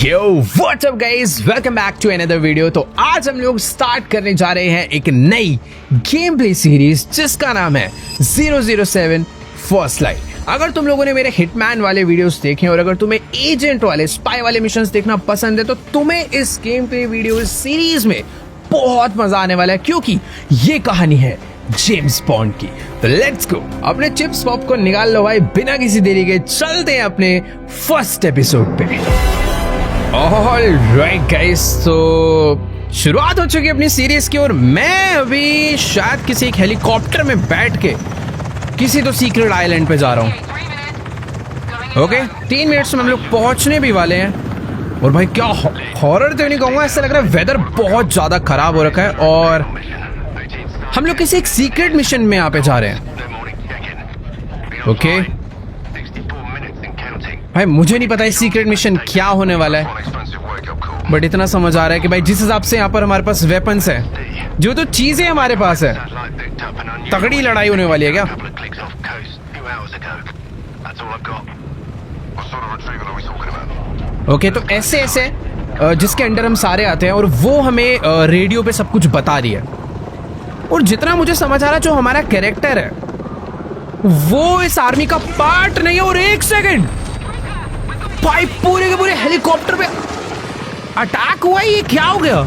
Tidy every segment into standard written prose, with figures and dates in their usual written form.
Yo what's up guys, welcome back to another video. तो आज हम लोग स्टार्ट करने जा रहे हैं एक नई गेम प्ले सीरीज जिसका नाम है 007 फर्स्ट लाइट। अगर तुम लोगों ने मेरे हिटमैन वाले वीडियोस देखे और अगर तुम्हें एजेंट वाले स्पाई वाले मिशंस देखना पसंद है तो तुम्हें इस गेम प्ले वीडियो सीरीज में बहुत मजा आने वाला है, क्योंकि ये कहानी है जेम्स बॉन्ड की। तो लेट्स गो, अपने चिप्स पॉपकॉर्न निकाल लो भाई, बिना किसी देरी के चलते हैं अपने फर्स्ट एपिसोड पे। ऑलराइट गाइस, तो शुरुआत हो चुकी है अपनी सीरीज की और मैं अभी शायद किसी एक हेलीकॉप्टर में बैठ के किसी तो सीक्रेट आइलैंड पे जा रहा हूँ। ओके, 3 मिनट्स में हम लोग पहुंचने भी वाले हैं। और भाई क्या हॉरर तो नहीं कहूंगा, ऐसा लग रहा है वेदर बहुत ज्यादा खराब हो रखा है और हम लोग किसी एक सीक्रेट मिशन में यहाँ पे जा रहे हैं। ओके भाई, मुझे नहीं पता इस सीक्रेट मिशन क्या होने वाला है, बट इतना समझ आ रहा है कि भाई जिस हिसाब से यहाँ पर हमारे पास वेपन्स है, जो तो चीजें हमारे पास है, तगड़ी लड़ाई होने वाली है क्या। ओके, तो ऐसे ऐसे जिसके अंडर हम सारे आते हैं और वो हमें रेडियो पे सब कुछ बता रही है। और जितना मुझे समझ आ रहा है जो हमारा कैरेक्टर है वो इस आर्मी का पार्ट नहीं है। और 1 सेकंड भाई, पूरे के पूरे हेलीकॉप्टर पे अटैक हुआ है, ये क्या हो गया?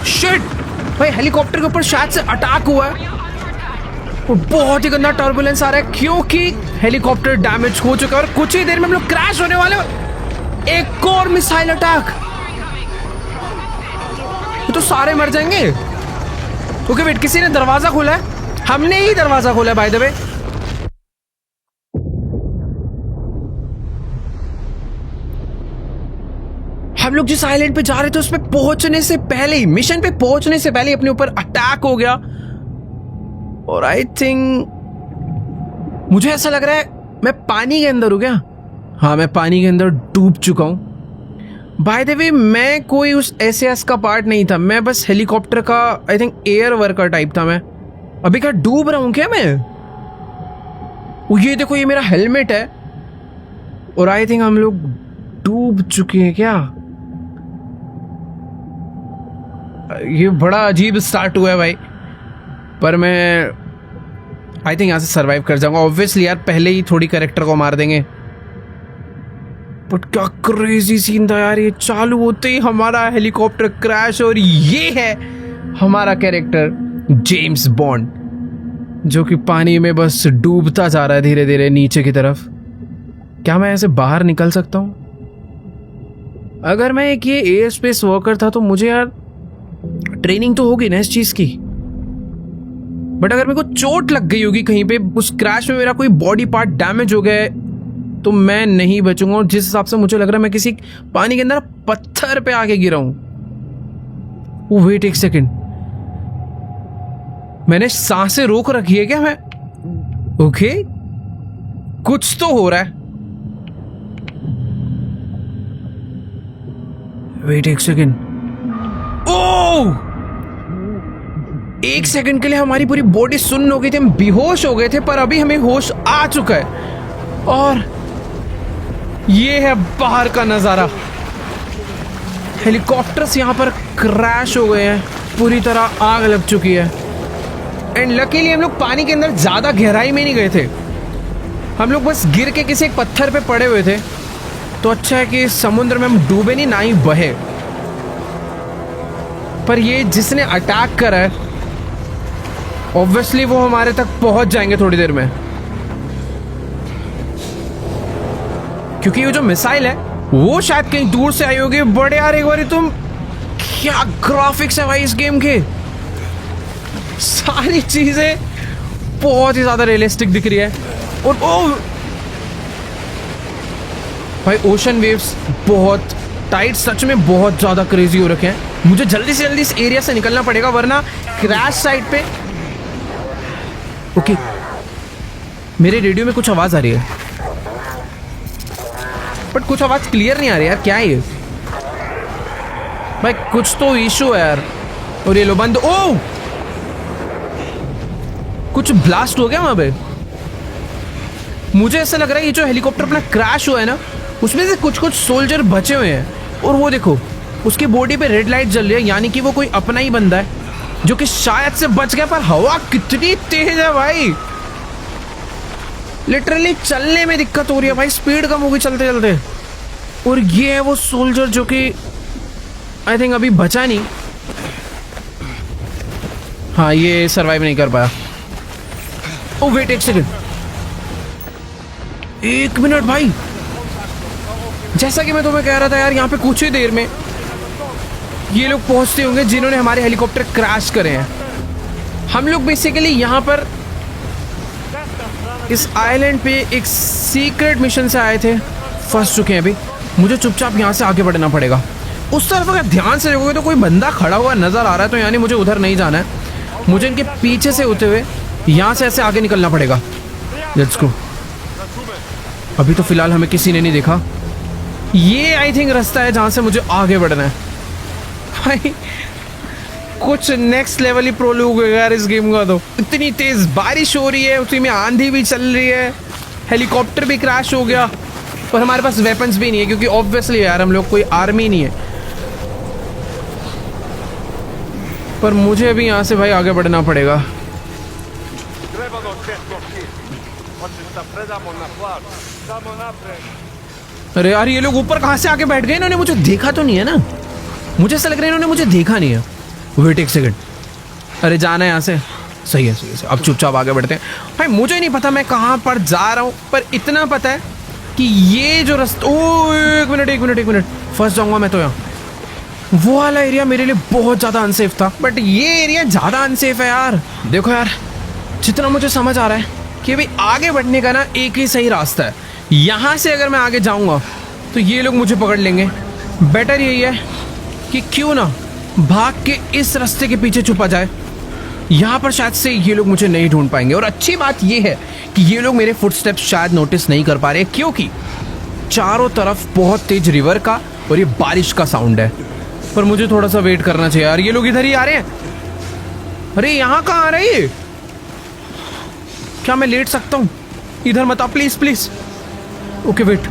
शिट भाई, हेलीकॉप्टर के ऊपर शायद से अटैक हुआ है और बहुत ही गंदा टर्बुलेंस आ रहा है क्योंकि हेलीकॉप्टर डैमेज हो चुका है और कुछ ही देर में हम लोग क्रैश होने वाले हैं। एक और मिसाइल अटैक, तो सारे मर जाएंगे। ओके वेट, किसी ने दरवाजा खोला है, हमने ही दरवाजा खोला है बाय द वे। हम लोग जिस आइलैंड पे जा रहे थे उस पे पहुंचने से पहले ही, मिशन पे पहुंचने से पहले ही अपने ऊपर अटैक हो गया। और आई थिंक मुझे ऐसा लग रहा है मैं पानी के अंदर हूं क्या। हाँ, मैं पानी के अंदर डूब चुका हूं। बाय द वे, मैं कोई उस SAS का पार्ट नहीं था, मैं बस हेलीकॉप्टर का I think air worker type था। मैं अभी क्या डूब रहा हूं क्या मैं? ये देखो, ये मेरा हेलमेट है और आई थिंक हम लोग डूब चुके हैं क्या। ये बड़ा अजीब स्टार्ट हुआ है भाई, पर मैं आई थिंक यहां से सरवाइव कर जाऊंगा। ऑब्वियसली यार, पहले ही थोड़ी कैरेक्टर को मार देंगे, बट क्या क्रेजी सीन था यार। ये चालू होते ही हमारा हेलीकॉप्टर क्रैश और ये है हमारा कैरेक्टर जेम्स बॉन्ड, जो कि पानी में बस डूबता जा रहा है धीरे धीरे नीचे की तरफ। क्या मैं ऐसे बाहर निकल सकता हूं? अगर मैं एक ये एयर स्पेस वर्कर था तो मुझे यार ट्रेनिंग तो होगी ना इस चीज की, बट अगर मेरे को चोट लग गई होगी कहीं पे, उस क्रैश में मेरा कोई बॉडी पार्ट डैमेज हो गया तो मैं नहीं बचूंगा। और जिस हिसाब से मुझे लग रहा है मैं किसी पानी के अंदर पत्थर पे आके गिरा हूं। वेट 1 सेकेंड, मैंने सांसें रोक रखी है क्या मैं? ओके, कुछ तो हो रहा है। वेट 1 सेकेंड, ओह 1 सेकेंड के लिए हमारी पूरी बॉडी सुन्न हो गई थी, हम बेहोश हो गए थे, पर अभी हमें होश आ चुका है। और ये है बाहर का नजारा। हेलीकॉप्टर्स यहां पर क्रैश हो गए हैं, पूरी तरह आग लग चुकी है। एंड लकीली हम लोग पानी के अंदर ज्यादा गहराई में नहीं गए थे, हम लोग बस गिर के किसी एक पत्थर पे पड़े हुए थे। तो अच्छा है कि समुद्र में हम डूबे नहीं, ना ही बहे। पर ये जिसने अटैक करा है ऑब्वियसली वो हमारे तक पहुंच जाएंगे थोड़ी देर में, क्योंकि ये जो मिसाइल है वो शायद कहीं दूर से आई होगी। बड़े यार, एक बार तुम, क्या ग्राफिक्स है भाई इस गेम के, सारी चीजें बहुत ही ज्यादा रियलिस्टिक दिख रही है। और ओ भाई, ओशन वेव्स बहुत टाइट, सच में बहुत ज्यादा क्रेजी हो रखे हैं। मुझे जल्दी से जल्दी इस एरिया से निकलना पड़ेगा वरना क्रैश साइड पे। ओके, मेरे रेडियो में कुछ आवाज आ रही है, बट कुछ आवाज क्लियर नहीं आ रही यार, क्या है ये भाई? कुछ तो इशू है यार। और ये लो बंद, ओ कुछ ब्लास्ट हो गया वहां पे। मुझे ऐसा लग रहा है ये जो हेलीकॉप्टर अपना क्रैश हुआ है ना, उसमें से कुछ कुछ सोल्जर बचे हुए हैं और वो देखो उसकी बॉडी पे रेड लाइट जल रही है, यानी कि वो कोई अपना ही बंदा है जो कि शायद से बच गया। पर हवा कितनी तेज है भाई, लिटरली चलने में दिक्कत हो रही है भाई, स्पीड कम होगी चलते चलते। और ये है वो सोल्जर जो कि आई थिंक अभी बचा नहीं। हाँ, ये सरवाइव नहीं कर पाया। ओ वेट, एक सेकंड, एक मिनट भाई। जैसा कि मैं तुम्हें कह रहा था यार, यहाँ पे कुछ ही देर में ये लोग पहुंचते होंगे जिन्होंने हमारे हेलीकॉप्टर क्रैश करे हैं। हम लोग बेसिकली यहाँ पर इस आइलैंड पे एक सीक्रेट मिशन से आए थे, फंस चुके हैं अभी। मुझे चुपचाप यहाँ से आगे बढ़ना पड़ेगा। उस तरफ अगर ध्यान से देखोगे तो कोई बंदा खड़ा हुआ नजर आ रहा है, तो यानी मुझे उधर नहीं जाना है। मुझे इनके पीछे से होते हुए यहाँ से ऐसे आगे निकलना पड़ेगा। Let's go. अभी तो फिलहाल हमें किसी ने नहीं देखा। ये आई थिंक रास्ता है जहाँ से मुझे आगे बढ़ना है। भाई कुछ नेक्स्ट लेवल ही प्रोलूग है यार इस गेम का। तो इतनी तेज बारिश हो रही है, उसी में आंधी भी चल रही है, हेलीकॉप्टर भी क्रैश हो गया, पर हमारे पास वेपन्स भी नहीं है क्योंकि ऑब्वियसली यार हम लोग कोई आर्मी नहीं है। पर मुझे अभी यहाँ से भाई आगे बढ़ना पड़ेगा। अरे यार, ये लोग ऊपर कहाँ से आके बैठ गए? इन्होंने मुझे देखा तो नहीं है ना? मुझे ऐसा लग रहा है इन्होंने मुझे देखा नहीं है। वेट एक सेकंड, अरे जाना है यहाँ से। सही है, सही है। अब चुपचाप आगे बढ़ते हैं भाई। मुझे नहीं पता मैं कहाँ पर जा रहा हूँ, पर इतना पता है कि ये जो रास्ता, ओ एक मिनट फंस जाऊंगा मैं तो। यहाँ वो वाला एरिया मेरे लिए बहुत ज़्यादा अनसेफ था, बट ये एरिया ज़्यादा अनसेफ है यार। देखो यार, जितना मुझे समझ आ रहा है कि भाई आगे बढ़ने का ना एक ही सही रास्ता है। यहाँ से अगर मैं आगे जाऊँगा तो ये लोग मुझे पकड़ लेंगे। बेटर यही है कि क्यों ना भाग के इस रास्ते के पीछे छुपा जाए। यहाँ पर शायद से ये लोग मुझे नहीं ढूंढ पाएंगे। और अच्छी बात ये है कि ये लोग मेरे फुटस्टेप्स शायद नोटिस नहीं कर पा रहे, क्योंकि चारों तरफ बहुत तेज रिवर का और ये बारिश का साउंड है। पर मुझे थोड़ा सा वेट करना चाहिए यार। ये लोग इधर ही आ रहे हैं। अरे यहाँ कहाँ आ रहे हैं? क्या मैं लेट सकता हूँ? इधर मत आ प्लीज प्लीज। ओके वेट,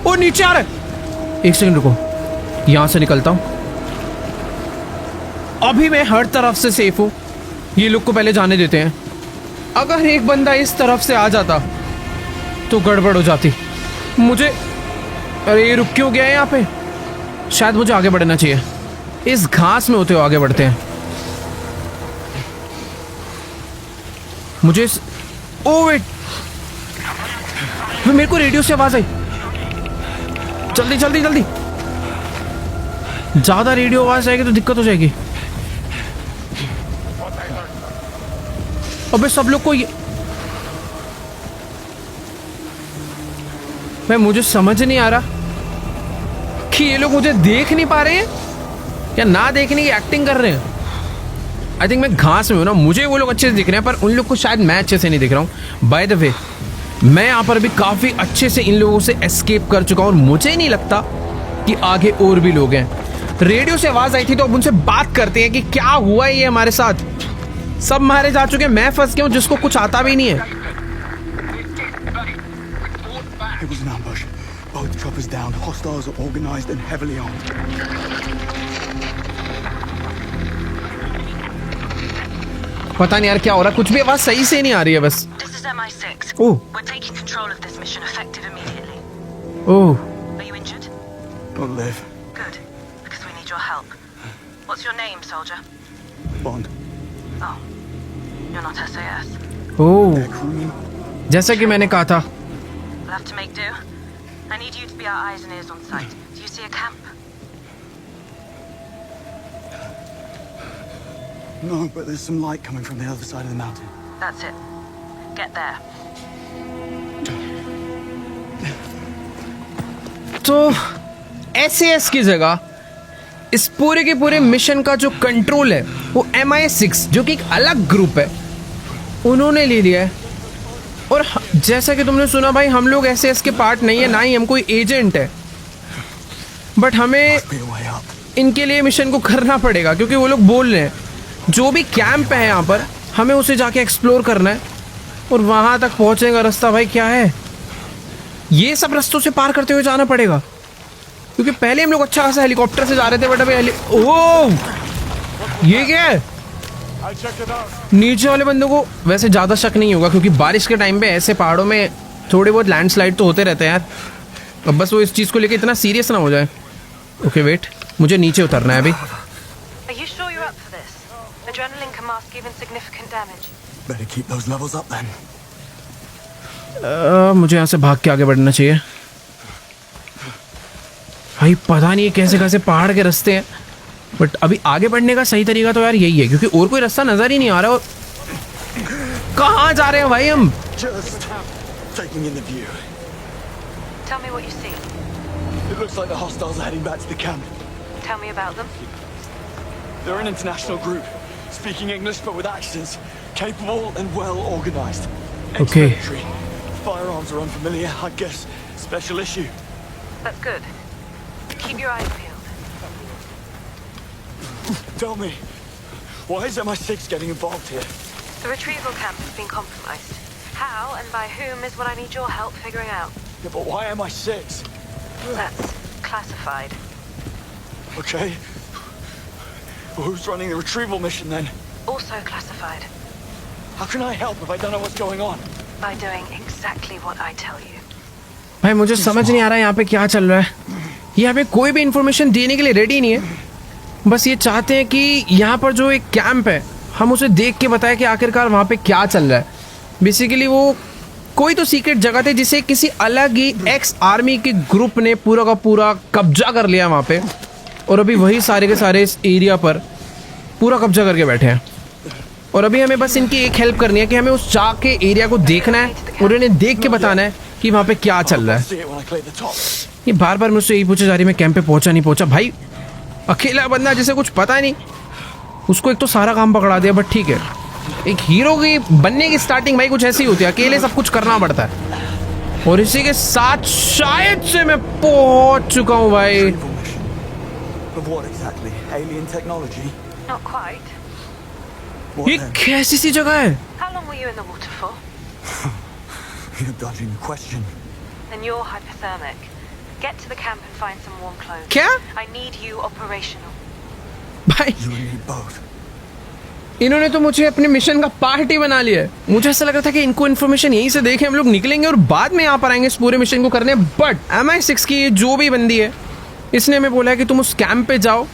ओ नीचे आ रहा है। एक सेकंड रुको, यहाँ से निकलता हूँ। अभी मैं हर तरफ से सेफ हूँ। ये लोग को पहले जाने देते हैं। अगर एक बंदा इस तरफ से आ जाता तो गड़बड़ हो जाती मुझे। अरे ये रुक क्यों गया है यहाँ पे? शायद मुझे आगे बढ़ना चाहिए। इस घास में होते हुए आगे बढ़ते हैं। मुझे ओ वेट, मेरे को रेडियो से आवाज आई। जल्दी जल्दी जल्दी, ज्यादा रेडियो आवाज आएगी तो दिक्कत हो जाएगी। अबे सब लोग को मैं मुझे समझ नहीं आ रहा कि ये लोग मुझे देख नहीं पा रहे हैं या ना देखने की एक्टिंग कर रहे हैं। आई थिंक मैं घास में हूं ना, मुझे वो लोग अच्छे से दिख रहे हैं पर उन लोग को शायद मैं अच्छे से नहीं दिख रहा हूँ। बाय द वे, मैं यहाँ पर भी काफी अच्छे से इन लोगों से एस्केप कर चुका हूँ और मुझे नहीं लगता कि आगे और भी लोग हैं। रेडियो से आवाज आई थी तो अब उनसे बात करते हैं कि क्या हुआ ये हमारे साथ। सब मारे जा चुके हैं, मैं फंस गया हूँ जिसको कुछ आता भी नहीं है। It was an ambush. Both choppers down. Hostiles are organized and heavily armed. पता नहीं यार क्या हो रहा, कुछ भी आवाज सही से नहीं आ रही है बस। This is MI6. Oh. We're taking control of this mission effective immediately. Oh. Are you injured? Don't live. Good, because we need your help. What's your name, soldier? Bond. Oh, you're not SAS. Oh. Their crew. जैसा कि मैंने कहा था। We'll have to make do. I need you to be our eyes and ears on site. Do you see a camp? No, but there's some light coming from the other side of the mountain. That's it. Get there. तो SAS की जगह इस पूरे के पूरे mission का जो control है वो MI6 जो कि एक अलग ग्रुप है उन्होंने ले लिया है। और जैसा कि तुमने सुना भाई, हम लोग SAS के पार्ट नहीं है, ना ही हम कोई एजेंट है, बट हमें Must be a way up. इनके लिए मिशन को करना पड़ेगा क्योंकि वो लोग बोल रहे हैं जो भी कैंप है यहाँ पर हमें उसे जाके एक्सप्लोर करना है और वहाँ तक पहुँचने का रास्ता भाई क्या है? ये सब रास्तों से पार करते हुए जाना पड़ेगा, क्योंकि पहले हम लोग अच्छा खासा हेलीकॉप्टर से जा रहे थे, बट अभी ओह ये क्या है? I checked it out. नीचे वाले बंदों को वैसे ज़्यादा शक नहीं होगा, क्योंकि बारिश के टाइम पे ऐसे पहाड़ों में थोड़े बहुत लैंडस्लाइड तो होते रहते हैं यार। अब बस वो इस चीज़ को लेके इतना सीरियस ना हो जाए। ओके वेट, मुझे नीचे उतरना है अभी। Are you sure you're up for this? Adrenaline can mask even significant damage. Better keep those levels up then. मुझे यहाँ से भाग के आगे बढ़ना चाहिए। भाई पता नहीं कैसे कैसे पहाड़ के रास्ते हैं, बट अभी आगे बढ़ने का सही तरीका तो यार यही है, क्योंकि और कोई रास्ता नजर ही नहीं आ रहा। और कहाँ जा रहे हैं भाई हम? Just taking in the view. Tell me what you see. It looks like the hostiles are heading back to the camp. Tell me about them. They're an international group, speaking English but with accents, capable and well organized. Okay. Ex-military. Firearms are unfamiliar, I guess. Special issue. That's good. Keep your eyes peeled. Tell me, why is MI6 getting involved here? The retrieval camp has been compromised. How and by whom is what I need your help figuring out. Yeah, but why MI6? That's classified. Okay. Well, who's running the retrieval mission then? Also classified. How can I help if I don't know what's going on? By doing exactly what I tell you. भाई मुझे समझ नहीं आ रहा है यहाँ पे क्या चल रहा है। यहाँ पे कोई भी इंफॉर्मेशन देने के लिए रेडी नहीं है, बस ये चाहते हैं कि यहाँ पर जो एक कैंप है हम उसे देख के बताएं कि आखिरकार वहाँ पे क्या चल रहा है। बेसिकली वो कोई तो सीक्रेट जगह थी जिसे किसी अलग ही एक्स आर्मी के ग्रुप ने पूरा का पूरा कब्जा कर लिया वहाँ पे, और अभी वही सारे के सारे इस एरिया पर पूरा कब्जा करके बैठे हैं। और अभी हमें बस इनकी एक हेल्प करनी है कि हमें उस चाक के एरिया को देखना है और इन्हें देख के बताना है कि वहाँ पे क्या चल रहा है। See it when I clear the top. ये बार बार मुझसे यही पूछा जा रही है मैं कैंप पे पहुंचा नहीं पहुंचा। भाई अकेला बंदा जिसे कुछ पता नहीं, उसको एक तो सारा काम पकड़ा दिया, बट ठीक है, एक हीरो की बनने की स्टार्टिंग भाई कुछ ऐसी होती है, अकेले सब कुछ करना पड़ता है। और इसी के साथ शायद से मैं पहुंच चुका हूँ भाई। Retrieval mission. Of what exactly? Alien technology? Not quite. What ये then? कैसी सी जगह है? How long were you in the water for? You're dodging the question. Then you're hypothermic. Get to the camp and find some warm clothes. क्या? I need you operational. भाई You and me both. इन्होंने तो मुझे अपने mission का part ही बना लिया है। मुझे ऐसा लग रहा था कि इनको इन्फॉर्मेशन यहीं से देके हम लोग निकलेंगे और बाद में यहाँ पर आएंगे इस पूरे मिशन को करने, बट MI6 की ये जो भी बंदी है इसने हमें बोला है कि तुम उस कैंप पे जाओ,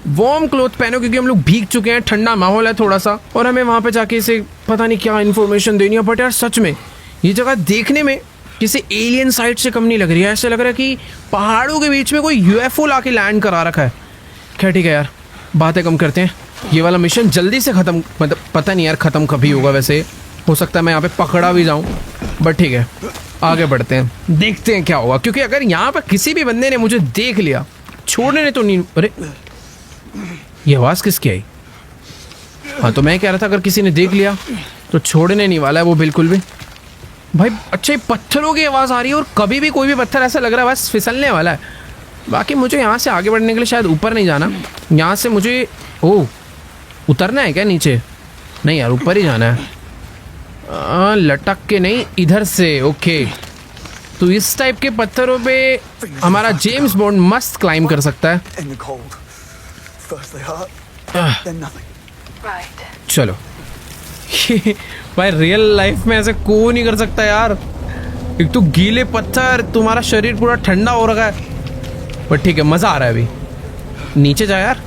वार्म क्लोथ पहनो, क्योंकि हम लोग भीग चुके हैं, ठंडा माहौल है थोड़ा सा, और हमें वहाँ पे जाके इसे पता नहीं क्या इन्फॉर्मेशन देनी है। बट यार सच में ये जगह देखने में किसी एलियन साइट से कम नहीं लग रही है। ऐसा लग रहा है कि पहाड़ों के बीच में कोई UFO लाके लैंड करा रखा है। खैर ठीक है यार, बातें कम करते हैं, ये वाला मिशन जल्दी से ख़त्म, मतलब पता नहीं यार ख़त्म कभी होगा, वैसे हो सकता है मैं यहाँ पे पकड़ा भी जाऊँ, बट ठीक है आगे बढ़ते हैं, देखते हैं क्या होगा। क्योंकि अगर यहाँ पर किसी भी बंदे ने मुझे देख लिया, छोड़ने ने तो नहीं। अरे ये आवाज़ किसकी आई? हाँ तो मैं कह रहा था अगर किसी ने देख लिया तो छोड़ने नहीं वाला है वो बिल्कुल भी। भाई अच्छे पत्थरों की आवाज़ आ रही है, और कभी भी कोई भी पत्थर ऐसा लग रहा है बस फिसलने वाला है। बाकी मुझे यहाँ से आगे बढ़ने के लिए शायद ऊपर नहीं जाना, यहाँ से मुझे ओह उतरना है क्या नीचे? नहीं यार ऊपर ही जाना है। लटक के नहीं, इधर से। ओके तो इस टाइप के पत्थरों पे हमारा जेम्स बॉन्ड मस्त क्लाइम कर सकता है। In the cold. First they hurt, then nothing. Right. चलो भाई रियल लाइफ में ऐसे कोई नहीं कर सकता यार। एक तो गीले पत्थर, तुम्हारा शरीर पूरा ठंडा हो रखा है, पर ठीक है मज़ा आ रहा है। अभी नीचे जा यार,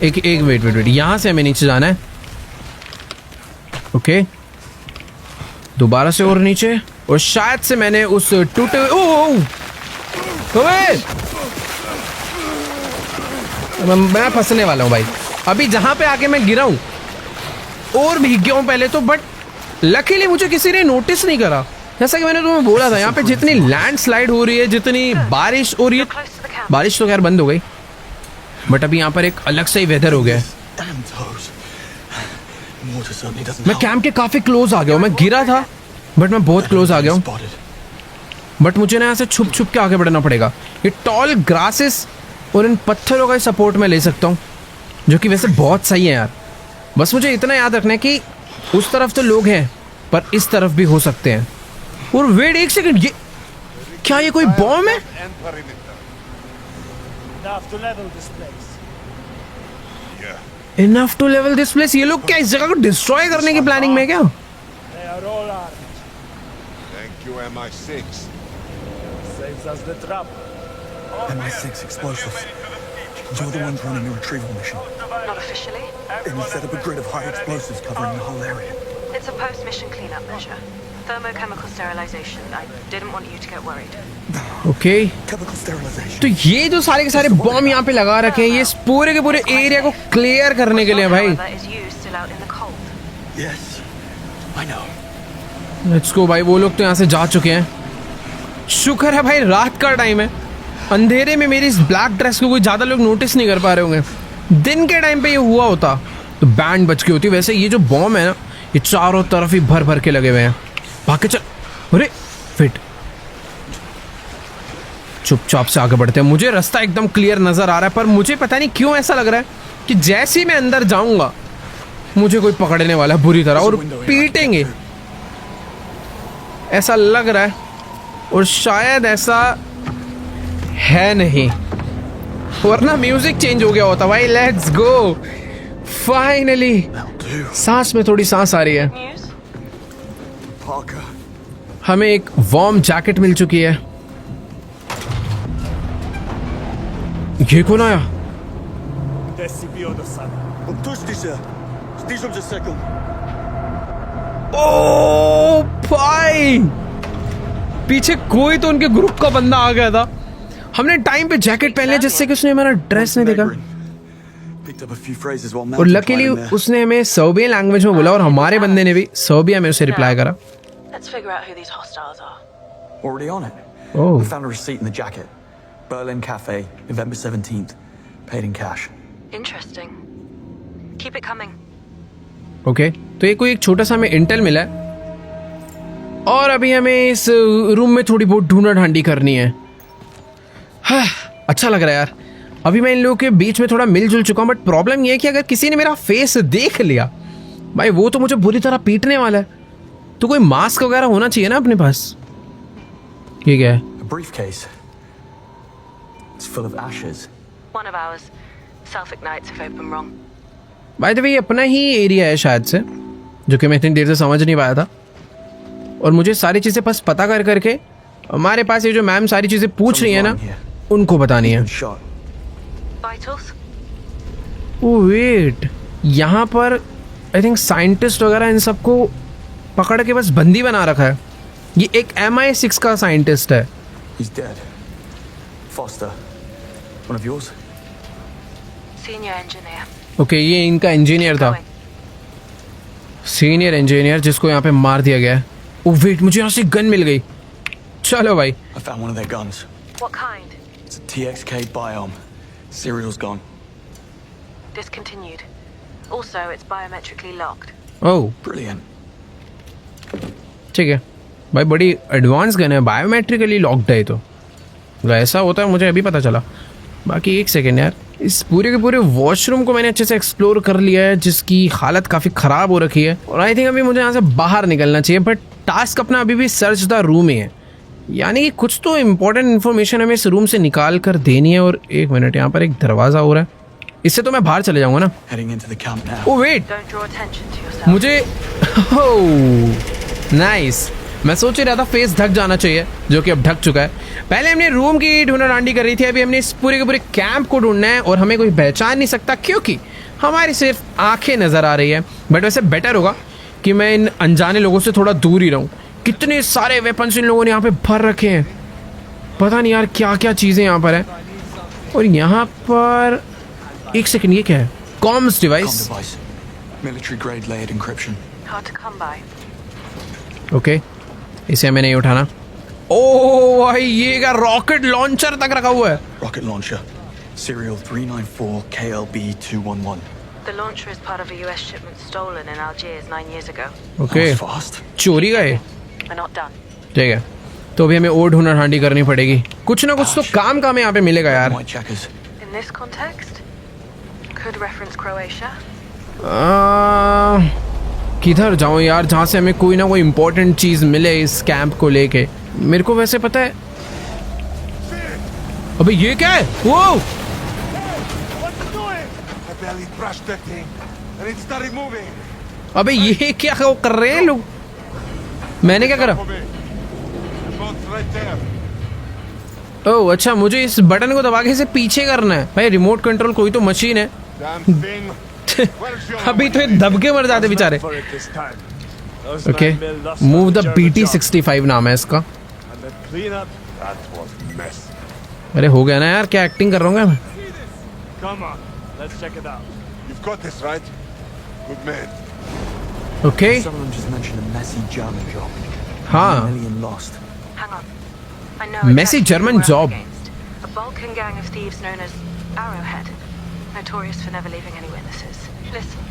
एक वेट, यहाँ से हमें नीचे जाना है। ओके दोबारा से और नीचे, और शायद से मैंने उस टूटे हुए मैं फंसने वाला हूँ भाई। अभी जहाँ पे आके मैं गिरा हूँ और भीग गया हूँ पहले तो, बट लकीली मुझे किसी ने नोटिस नहीं करा। जैसा कि मैंने तुम्हें बोला था, यहाँ पे जितनी लैंडस्लाइड हो रही है, जितनी बारिश हो रही है, Close to the camp. बारिश तो खैर बंद हो गई, बट अभी यहाँ पर एक अलग से ही वेदर हो गया है। Damn toes. Water certainly doesn't मैं help. कैंप के काफी क्लोज आ गया हूँ, मैं गिरा था बट मैं बहुत क्लोज आ गया हूँ। Spotted. बट मुझे ना ऐसे छुप छुप के आगे बढ़ना पड़ेगा। ये टॉल ग्रासेस और इन पत्थरों का सपोर्ट मैं ले सकता हूँ, जो कि वैसे बहुत सही है यार। बस मुझे इतना याद रखना है कि उस तरफ तो लोग हैं पर इस तरफ भी हो सकते हैं। और वेट एक सेकंड, क्या ये कोई बॉम्ब है? And perimeter. Enough to level this place. Yeah. Enough to level this place. ये लोग क्या इस जगह को डिस्ट्रॉय करने की प्लानिंग में क्या? They are all armed. Thank you, MI6. Saves us the trouble. MI6 explosives. You're the ones running the retrieval mission. Not officially. And you set up a grid of high explosives covering the whole area. It's a post-mission cleanup measure. Thermochemical sterilization. I didn't want you to get worried. Okay Chemical sterilization. तो ये जो सारे के सारे bomb यहाँ पे लगा रखे हैं, ये इस पूरे के पूरे एरिया को क्लियर करने के लिए भाई। However, is used still out in the cold. Yes, I know. Let's go भाई। वो लोग तो यहाँ से जा चुके हैं। शुक्र है भाई रात का टाइम है, अंधेरे में मेरी इस ब्लैक ड्रेस को कोई ज्यादा लोग नोटिस नहीं कर पा रहे होंगे। दिन के टाइम पे ये हुआ होता तो बैंड बच के होती। वैसे ये जो बॉम्ब है ना, ये चारों तरफ ही भर भर के लगे हुए हैं। भाग चल। अरे फिट। चुपचाप से आगे बढ़ते हैं। मुझे रास्ता एकदम क्लियर नजर आ रहा है, पर मुझे पता नहीं क्यों ऐसा लग रहा है कि जैसे ही मैं अंदर जाऊंगा मुझे कोई पकड़ने वाला है बुरी तरह और पीटेंगे, ऐसा लग रहा है। और शायद ऐसा है नहीं, वरना म्यूजिक चेंज हो गया होता भाई। लेट्स गो, फाइनली सांस में थोड़ी सांस आ रही है। News? Parker. हमें एक वार्म जैकेट मिल चुकी है। ये कौन आया? SCP Odo-san. Pusti, sir. Stižem za sekund. ओ भाई, पीछे कोई तो उनके ग्रुप का बंदा आ गया था। हमने टाइम पे जैकेट पहन लिया जिससे कि उसने हमारा ड्रेस नहीं देखा। Picked up a few phrases while और mountain लकीली climbing there. उसने हमें सर्बियन लैंग्वेज में बोला और हमारे बंदे ने भी सर्बिया में उसे रिप्लाई करा। Let's figure out who these hostiles are. Already on it. Oh. We found a receipt in the jacket. Berlin Cafe, November 17th. Paid in cash. Interesting. Keep it coming. Okay, तो ये कोई एक छोटा सा हमें Intel मिला है और अभी हमें इस रूम में थोड़ी बहुत ढूंढा ढांडी करनी है। हाँ, अच्छा लग रहा है यार। अभी मैं इन लोगों के बीच में थोड़ा मिलजुल चुका हूँ, बट प्रॉब्लम ये है कि अगर किसी ने मेरा फेस देख लिया भाई, वो तो मुझे बुरी तरह पीटने वाला है। तो कोई मास्क वगैरह होना चाहिए ना अपने पास। ये क्या है? A briefcase. It's full of ashes. One of ours. Self-ignites if open wrong. By the way, ये अपना ही एरिया है शायद से, जो कि मैं इतनी देर से समझ नहीं पाया था। और मुझे सारी चीज़ें बस पता कर करके हमारे पास ये जो मैम सारी चीज़ें पूछ रही है ना, उनको बतानी है। Been shot. Vitals? Oh wait, यहाँ पर आई थिंक साइंटिस्ट वगैरह इन सबको पकड़ के बस बंदी बना रखा है। ये एक MI6 का साइंटिस्ट है। He's dead. Foster. One of yours? Senior engineer. Okay, ये इनका इंजीनियर था, Going. सीनियर इंजीनियर, जिसको यहाँ पे मार दिया गया है। ओ वेट, मुझे यहाँ से गन मिल गई। चलो भाई। I found one of their guns. What kind? It's a TXK Biome. Serial's gone. Discontinued. Also, it's biometrically locked. Oh Brilliant. ठीक है भाई, बड़ी एडवांस गन है, बायोमेट्रिकली लॉक्ड है। तो ऐसा होता है, मुझे अभी पता चला। बाकी एक सेकेंड यार, इस पूरे के पूरे वॉशरूम को मैंने अच्छे से एक्सप्लोर कर लिया है, जिसकी हालत काफ़ी ख़राब हो रखी है। और आई थिंक अभी मुझे यहाँ से बाहर निकलना चाहिए, बट टास्क अपना अभी भी सर्च द रूम ही है। यानी कि कुछ तो इम्पोर्टेंट इन्फॉर्मेशन हमें इस रूम से निकाल कर देनी है। और एक मिनट, यहाँ पर एक दरवाज़ा हो रहा है, इससे तो मैं बाहर चले जाऊँगा ना। Heading into the camp now. Oh wait, Don't draw attention to yourself. मुझे नाइस, मैं सोच ही रहा था फेस ढक जाना चाहिए, जो कि अब ढक चुका है। पहले हमने रूम की ढूंढाढांडी कर रही थी, अभी हमने इस पूरे के पूरे कैंप को ढूंढना है। और हमें कोई पहचान नहीं सकता क्योंकि हमारी सिर्फ आंखें नज़र आ रही है। बट वैसे बेटर होगा कि मैं इन अनजाने लोगों से थोड़ा दूर ही रहूं। कितने सारे वेपन्स इन लोगों ने यहाँ पे भर रखे हैं, पता नहीं यार क्या क्या चीज़ें यहाँ पर है। और यहाँ पर एक सेकेंड, ये क्या है? Comms Com device. device. Military grade layered encryption. Hard to come by. Okay, इसे हमें नहीं उठाना। ओ भाई, ये क्या रॉकेट लॉन्चर तक रखा हुआ है। Rocket launcher. Serial 394 KLB-211. The launcher is part of a US shipment stolen in Algiers 9 years ago. Okay, That was fast. चोरी का है। We're not done. ठीक है, तो अभी हमें और ढूंढाढांडी करनी पड़ेगी। कुछ ना कुछ तो काम का हमें यहाँ पे मिलेगा यार। White checkers. In this context, could reference Croatia. किधर जाऊँ यार, जहाँ से हमें कोई ना कोई इम्पोर्टेंट चीज़ मिले इस कैंप को लेके। मेरे को वैसे पता है अबे ये क्या है? वो What's it doing? I barely brushed that thing, and it started moving. अबे ये क्या कर रहे हैं लोग? मैंने क्या करा? For me. The boat's right there. ओह अच्छा, मुझे इस बटन को दबा के इसे पीछे करना है। भाई रिमोट कंट्रोल कोई तो मशीन है। Damn thing. Where's your अभी तो ये दब के मर जाते बेचारे। For it this time. Those okay, 9 mil lost move on the the German BT-65 नाम है इसका। job. And the cleanup, that was mess. अरे हो गया ना यार, क्या एक्टिंग कर रहा हूँ मैं? Come on, let's check it out. You've got this, right? Good man. Okay, Some of them just mentioned a messy German job. हाँ, A million lost. Hang on. I know Messy exactly German who we're up job. against. A Balkan gang of thieves known as Arrowhead. Notorious for never leaving any witnesses. Listen,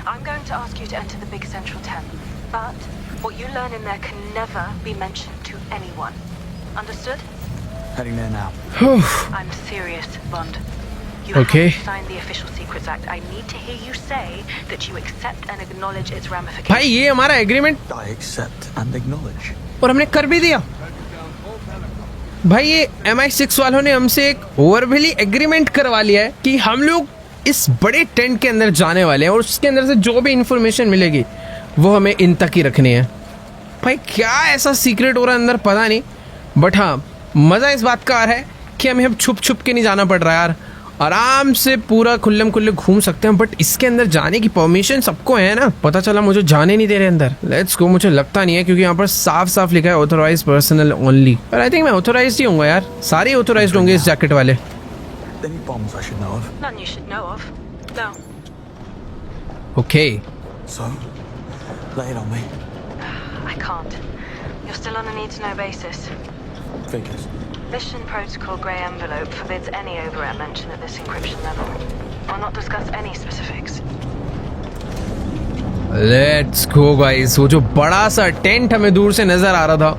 I'm going to ask you to enter the big central tent. But what you learn in there can never be mentioned to anyone. Understood? Heading there now. I'm serious, Bond. You Okay. have to sign the Official Secrets Act. I need to hear you say that you accept and acknowledge its ramifications. भाई ये हमारा agreement I accept and acknowledge. और हमने कर भी दिया। भाई ये MI6 वालों ने हमसे एक ओवरवेली एग्रीमेंट करवा लिया है कि हम लोग इस बड़े टेंट के अंदर जाने वाले हैं और उसके अंदर से जो भी इंफॉर्मेशन मिलेगी वो हमें इन तक ही रखनी है। भाई क्या ऐसा सीक्रेट हो रहा है अंदर पता नहीं, बट हाँ मज़ा इस बात का आ रहा है कि हमें अब छुप छुप के नहीं जाना पड़ रहा है यार, आराम से पूरा खुल्लम खुल्ले घूम सकते हैं। बट इसके अंदर जाने की परमिशन सबको है ना, पता चला मुझे जाने नहीं दे रहे अंदर। लेट्स गो, मुझे लगता नहीं है क्योंकि यहाँ पर साफ साफ लिखा है ऑथोराइज पर्सनल ओनली, पर आई थिंक मैं ऑथोराइज ही होऊंगा यार, सारे ऑथोराइज होंगे इस जैकेट वाले। Any bombs I should know of? None you should know of. No. Okay So, lay it on me. I can't. You're still on a need-to-know basis. Figures. Mission Protocol Grey Envelope forbids any override mention at this encryption level. I'll not discuss any specifics. Let's go guys. वो जो बड़ा सा tent हमें दूर से नजर आ रहा था,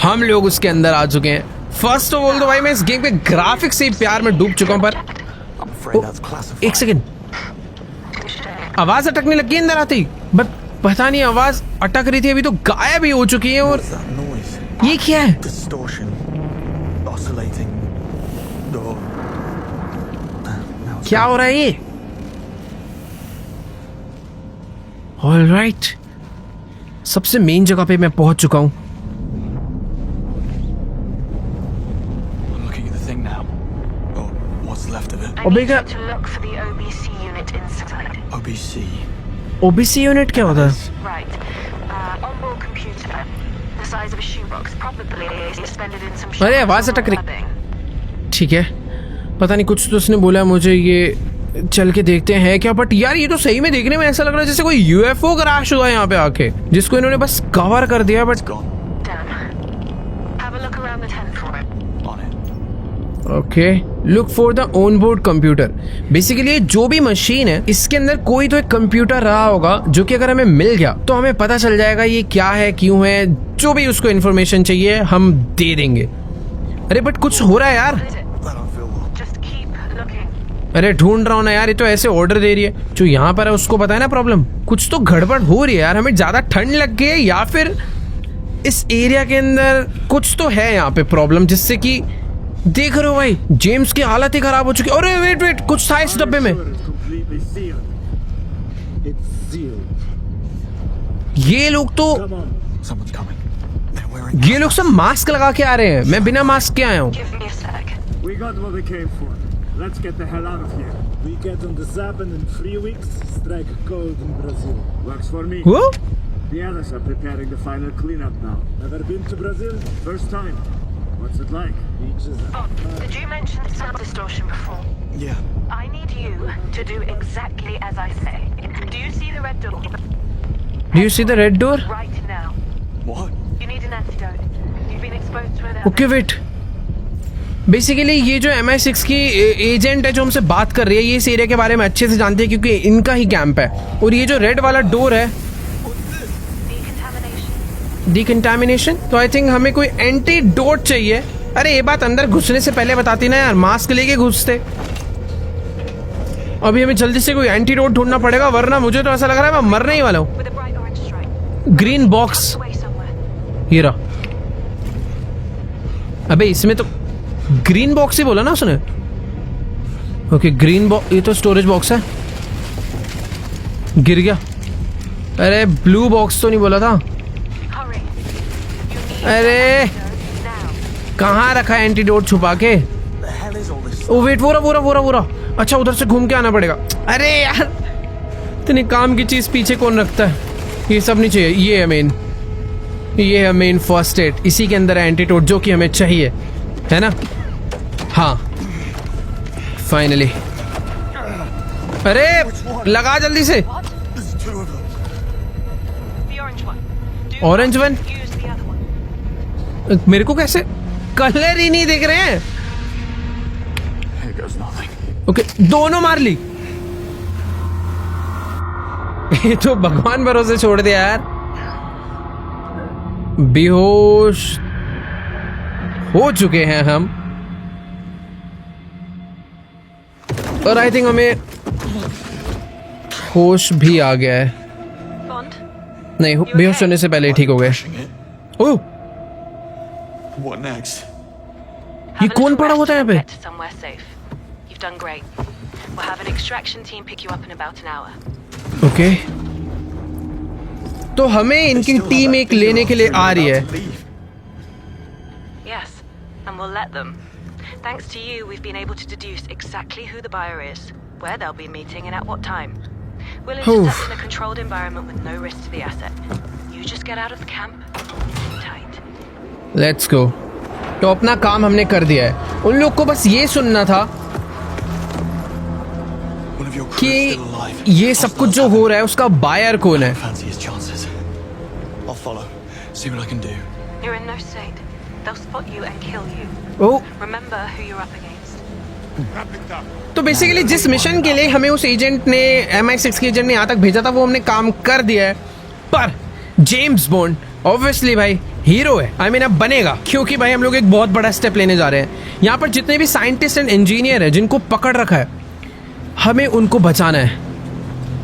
हम लोग उसके अंदर आ चुके हैं। फर्स्ट ऑफ ऑल तो भाई मैं इस गेम के ग्राफिक्स से ही प्यार में डूब चुका हूं, पर I'm afraid that's classified. एक सेकंड, आवाज अटकने लगी अंदर आते ही, बट पता नहीं आवाज अटक रही थी, अभी तो गायब ही हो चुकी है। और What's that noise? ये क्या है? Distortion. Oscillating. Door. Now it's क्या हो रहा है ये? ऑलराइट, सबसे मेन जगह पे मैं पहुंच चुका हूं। I'm looking at the thing now. Or what's left of it. I need Omega- you to look for the OBC unit inside. OBC. OBC unit क्या होता है? Right. Onboard computer. The size of a shoebox. Probably suspended in some अरे, shafts आवाज or अटक रही। webbing. ठीक है, पता नहीं कुछ तो उसने बोला मुझे, ये चल के देखते हैं क्या। बट यार ये तो सही में देखने में ऐसा लग रहा है जैसे कोई यूएफओ क्रैश हुआ है यहाँ पे आके, जिसको इन्होंने बस कवर कर दिया। But Gone. Damn. Have a look around the tent for it. On it. Okay, look for the on board computer. Basically जो भी मशीन है इसके अंदर कोई तो एक कंप्यूटर रहा होगा जो कि अगर हमें मिल गया तो हमें पता चल जाएगा ये क्या है, क्यों है, जो भी उसको इन्फॉर्मेशन चाहिए हम दे देंगे। अरे बट कुछ हो रहा है यार। What is it? I don't feel well. Just keep looking. अरे ढूंढ रहा हूँ ना यार, ये तो ऐसे ऑर्डर दे रही है। जो यहाँ पर है उसको पता है ना प्रॉब्लम, कुछ तो गड़बड़ हो रही है यार। हमें ज्यादा ठंड लग गई है या फिर इस एरिया के अंदर कुछ तो है यहाँ पे प्रॉब्लम, जिससे कि देख रहे हो भाई जेम्स की हालत ही खराब हो चुकी है। अरे वेट वेट, कुछ था इस डब्बे में। It's completely sealed. It's sealed. ये लोग तो, Come on. Someone's coming. They're wearing. ये लोग सब मास्क लगा के आ रहे हैं, मैं बिना मास्क के आया हूँ। Give me a sec. We got what we came for. Let's get the hell out of here. We get on the Zap and in 3 weeks, strike gold in Brazil. Works for me. वो The others are preparing the final cleanup now. Never been to Brazil? First time. What's it like? Beaches Oh, did you mention sound distortion before? Yeah. I need you to do exactly as I say. Do you see the red door? Do you see the red door? Right now. What? You need an antidote. You've been exposed to an okay wait, basically ये जो MI6 की agent है जो हमसे बात कर रही है, ये इस एरिया के बारे में अच्छे से जानते हैं क्योंकि इनका ही कैंप है। और ये जो रेड वाला डोर है, decontamination. डिकंटामिनेशन, तो आई थिंक हमें कोई एंटीडोट चाहिए। अरे ये बात अंदर घुसने से पहले बताती ना यार, मास्क लेके घुसते। अभी हमें जल्दी से कोई एंटीडोट ढूंढना पड़ेगा, वरना मुझे तो ऐसा लग रहा है मैं मरने ही वाला हूँ। With a bright orange stripe. Green box, Away somewhere. ये रहा। अबे इसमें तो ग्रीन बॉक्स ही बोला ना उसने। ओके ग्रीन बॉक्स, ये तो स्टोरेज बॉक्स है। गिर गया। अरे ब्लू बॉक्स तो नहीं बोला था। Hurry. You need अरे now. कहाँ रखा है एंटीडोट छुपा के? The hell is all this? Oh wait, वो रहा। अच्छा उधर से घूम के आना पड़ेगा। अरे यार इतने काम की चीज पीछे कौन रखता है? ये सब नहीं चाहिए। ये है मेन फर्स्ट एड, इसी के अंदर है एंटीडोट जो कि हमें चाहिए, है ना? हाँ फाइनली। अरे लगा जल्दी से। There's two of them. The orange one. Do Orange not one? Use the other one. मेरे को कैसे कलर ही नहीं दिख रहे हैं? Here goes nothing. ओके दोनों मार ली। ये तो भगवान भरोसे छोड़ दिया यार। बेहोश हो चुके हैं हम, और आई थिंक हमें होश भी आ गया है। Bond. नहीं बेहोश होने से पहले ही ठीक हो गए। Pushing it. Oh What next? ये Have a कौन little पड़ा rest होता है यहाँ and पे? get to somewhere safe. You've done great. We'll have an extraction team pick you up in about an hour. Okay तो हमें इनकी टीम एक लेने के लिए आ रही है। Leave. Yes, and we'll let them. Thanks to you, we've been able to deduce exactly who the buyer is, where they'll be meeting, and at what time. We'll intercept in a controlled environment with no risk to the asset. You just get out of the camp. Tight. Let's go. तो अपना काम हमने कर दिया है। उन लोग को बस ये सुनना था One of your crew कि is still alive. ये सब कुछ जो हो रहा है उसका बायर कौन है। Fancy his chances. I'll follow. See what I can do. You're in no state. They'll spot you and kill you. Oh Remember who you're up against. Wrap it up. तो बेसिकली जिस mission के लिए हमें उस agent ने MI6 के agent ने यहाँ तक भेजा था वो हमने काम कर दिया है। पर जेम्स बॉन्ड ऑब्वियसली भाई हीरो है। आई मीन अब बनेगा, क्योंकि भाई हम लोग एक बहुत बड़ा स्टेप लेने जा रहे हैं। यहाँ पर जितने भी साइंटिस्ट एंड इंजीनियर है जिनको पकड़ रखा है, हमें उनको बचाना है।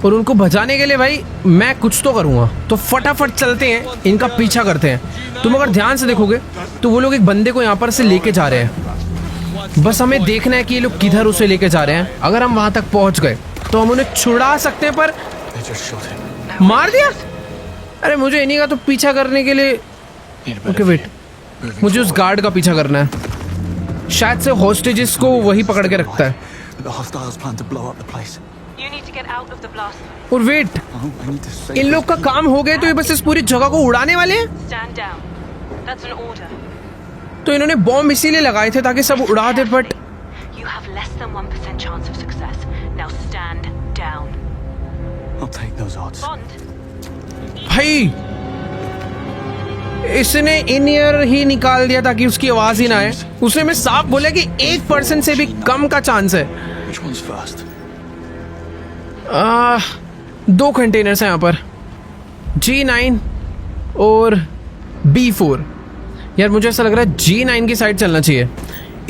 और उनको बचाने के लिए भाई मैं कुछ तो करूँगा। तो फटाफट चलते हैं, इनका पीछा करते हैं। तुम अगर ध्यान से देखोगे तो वो लोग एक बंदे को यहाँ पर से लेके जा रहे हैं। बस हमें देखना है कि ये लोग किधर उसे लेके जा रहे हैं। अगर हम वहां तक पहुंच गए तो हम उन्हें छुड़ा सकते हैं, पर They just shot him. मार दिया। अरे मुझे इन्हीं का तो पीछा करने के लिए। Need a bit okay of wait, you. Moving मुझे उस forward. गार्ड का पीछा करना है। शायद से हॉस्टेजेस को वही पकड़ के रखता है। But the hostiles plan to blow up the place. You need to get out of the blast zone. और wait, Oh, I need to save इन लोग का people. काम हो गया तो ये बस इस पूरी जगह को उड़ाने वाले हैं। Stand down. That's an order. तो इन्होंने बॉम्ब इसीलिए लगाए थे ताकि सब उड़ा दे, but You have less than 1% chance of success. Now stand down. I'll take those odds. Bond. भाई इसने इन ईयर ही निकाल दिया ताकि उसकी आवाज ही ना आए। उसने मैं साफ बोला कि 1% से भी कम का चांस है। Which one's first? 2 कंटेनर्स हैं यहाँ पर, G9 और B4। यार मुझे ऐसा लग रहा है G9 की साइड चलना चाहिए।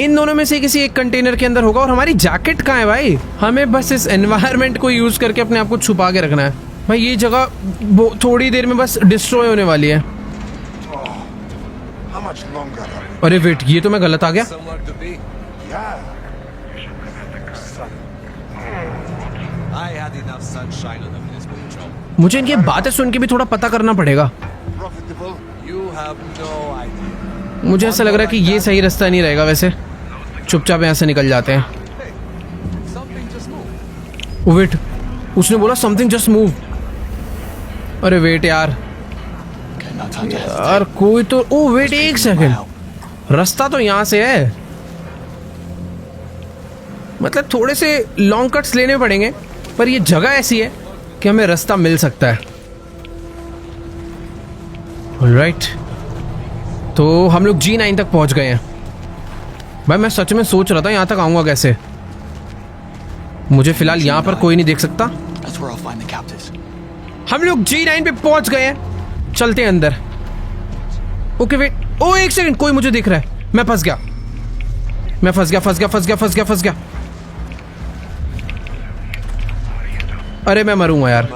इन दोनों में से किसी एक कंटेनर के अंदर होगा। और हमारी जैकेट कहाँ है भाई? हमें बस इस एनवायरनमेंट को यूज करके अपने आप को छुपा के रखना है। भाई ये जगह थोड़ी देर में बस डिस्ट्रॉय होने वाली है। How much longer? अरे वेट, ये तो मैं गलत आ गया। Somewhere to be. Yeah. I had enough sunshine on the Lisbon job. मुझे इनकी बातें सुन के भी थोड़ा पता करना पड़ेगा। Profitable. You have no idea. मुझे ऐसा लग रहा है कि ये सही रास्ता नहीं रहेगा। वैसे चुपचाप यहाँ से निकल जाते हैं। Something just moved. वेट, उसने बोला समथिंग जस्ट मूव। अरे वेट यार, Okay, no time to hesitate. यार कोई तो, ओ वेट एक सेकंड, Out. रास्ता तो यहाँ से है। मतलब थोड़े से लॉन्ग कट्स लेने पड़ेंगे, पर ये जगह ऐसी है कि हमें रास्ता मिल सकता है। ऑलराइट, तो हम लोग G9 तक पहुंच गए हैं। भाई मैं सच में सोच रहा था यहाँ तक आऊंगा कैसे। मुझे फिलहाल यहाँ पर कोई नहीं देख सकता। That's where I'll find the captives. हम लोग G9 पे पहुंच गए हैं, चलते हैं अंदर। ओके वेट, ओ एक सेकंड, कोई मुझे दिख रहा है। मैं फंस गया, मैं फंस गया, फंस गया, फंस गया, फंस गया, फंस गया। अरे मैं मरूंगा यार।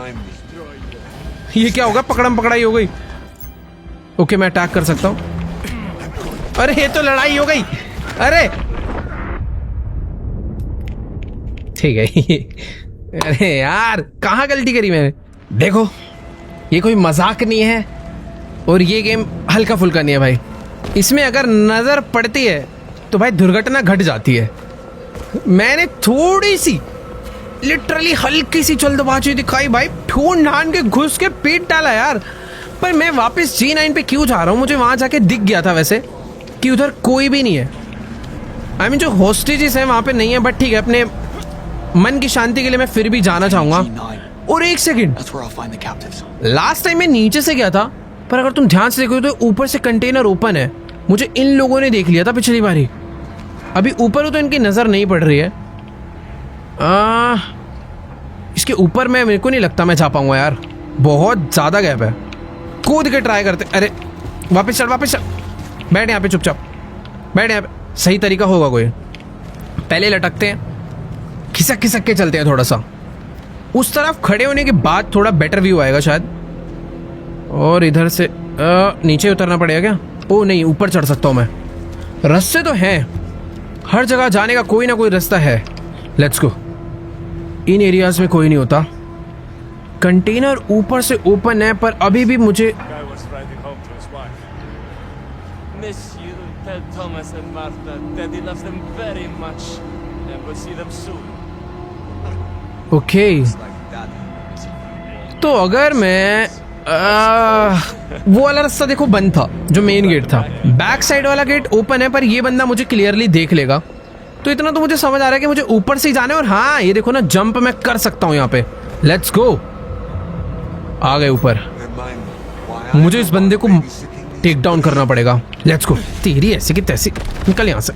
ये क्या होगा? पकड़म पकड़ाई हो गई। ओके मैं अटैक कर सकता हूँ। अरे ये तो लड़ाई हो गई। अरे ठीक है। अरे यार कहाँ गलती करी मैंने? देखो ये कोई मजाक नहीं है और ये गेम हल्का फुल्का नहीं है भाई। इसमें अगर नजर पड़ती है तो भाई दुर्घटना घट जाती है। मैंने थोड़ी सी लिटरली हल्की सी जल्दबाजी दिखाई भाई, ठून ढान के घुस के पीट डाला यार। पर मैं वापस G9 पे क्यों जा रहा हूँ? मुझे वहां जाके दिख गया था वैसे कि उधर कोई भी नहीं है। आई मीन जो होस्टेजेस हैं वहां पे नहीं है, बट ठीक है, अपने मन की शांति के लिए मैं फिर भी जाना चाहूंगा। और एक second, That's where I'll find the captives. Last time मैं नीचे से गया था, पर अगर तुम ध्यान से देखो तो ऊपर से कंटेनर ओपन है। मुझे इन लोगों ने देख लिया था पिछली बारी। अभी ऊपर हो तो इनकी नजर नहीं पड़ रही है। इसके ऊपर मैं, मेरे को नहीं लगता मैं जा पाऊंगा यार, बहुत ज्यादा गैप है। कूद के ट्राई करते। अरे वापस चल, वापस चल, बैठ यहाँ पे चुपचाप, बैठ यहाँ पे। सही तरीका होगा कोई? पहले लटकते हैं, खिसक खिसक के चलते हैं थोड़ा सा। उस तरफ खड़े होने के बाद थोड़ा बेटर व्यू आएगा शायद। और इधर से नीचे उतरना पड़ेगा क्या? ओ नहीं, ऊपर चढ़ सकता हूँ मैं। रास्ते तो हैं, हर जगह जाने का कोई ना कोई रास्ता है। Let's go. इन एरियाज में कोई नहीं होता। कंटेनर ऊपर से ओपन है, पर अभी भी मुझे Guy was riding home to his wife. Miss you, tell Thomas and Martha Daddy loves them very much and we'll see them soon. Okay. तो अगर मैं वो वाला रास्ता देखो बंद था, जो मेन गेट था। बैक साइड वाला गेट ओपन है, पर ये बंदा मुझे क्लियरली देख लेगा। तो इतना तो मुझे समझ आ रहा है कि मुझे ऊपर से ही जाना है। और हाँ, ये देखो ना, जंप मैं कर सकता हूँ यहाँ पे। Let's go. आ गए ऊपर। मुझे इस बंदे को टेक डाउन करना पड़ेगा। Let's go. तेरी ऐसी की तैसी, निकल यहाँ से।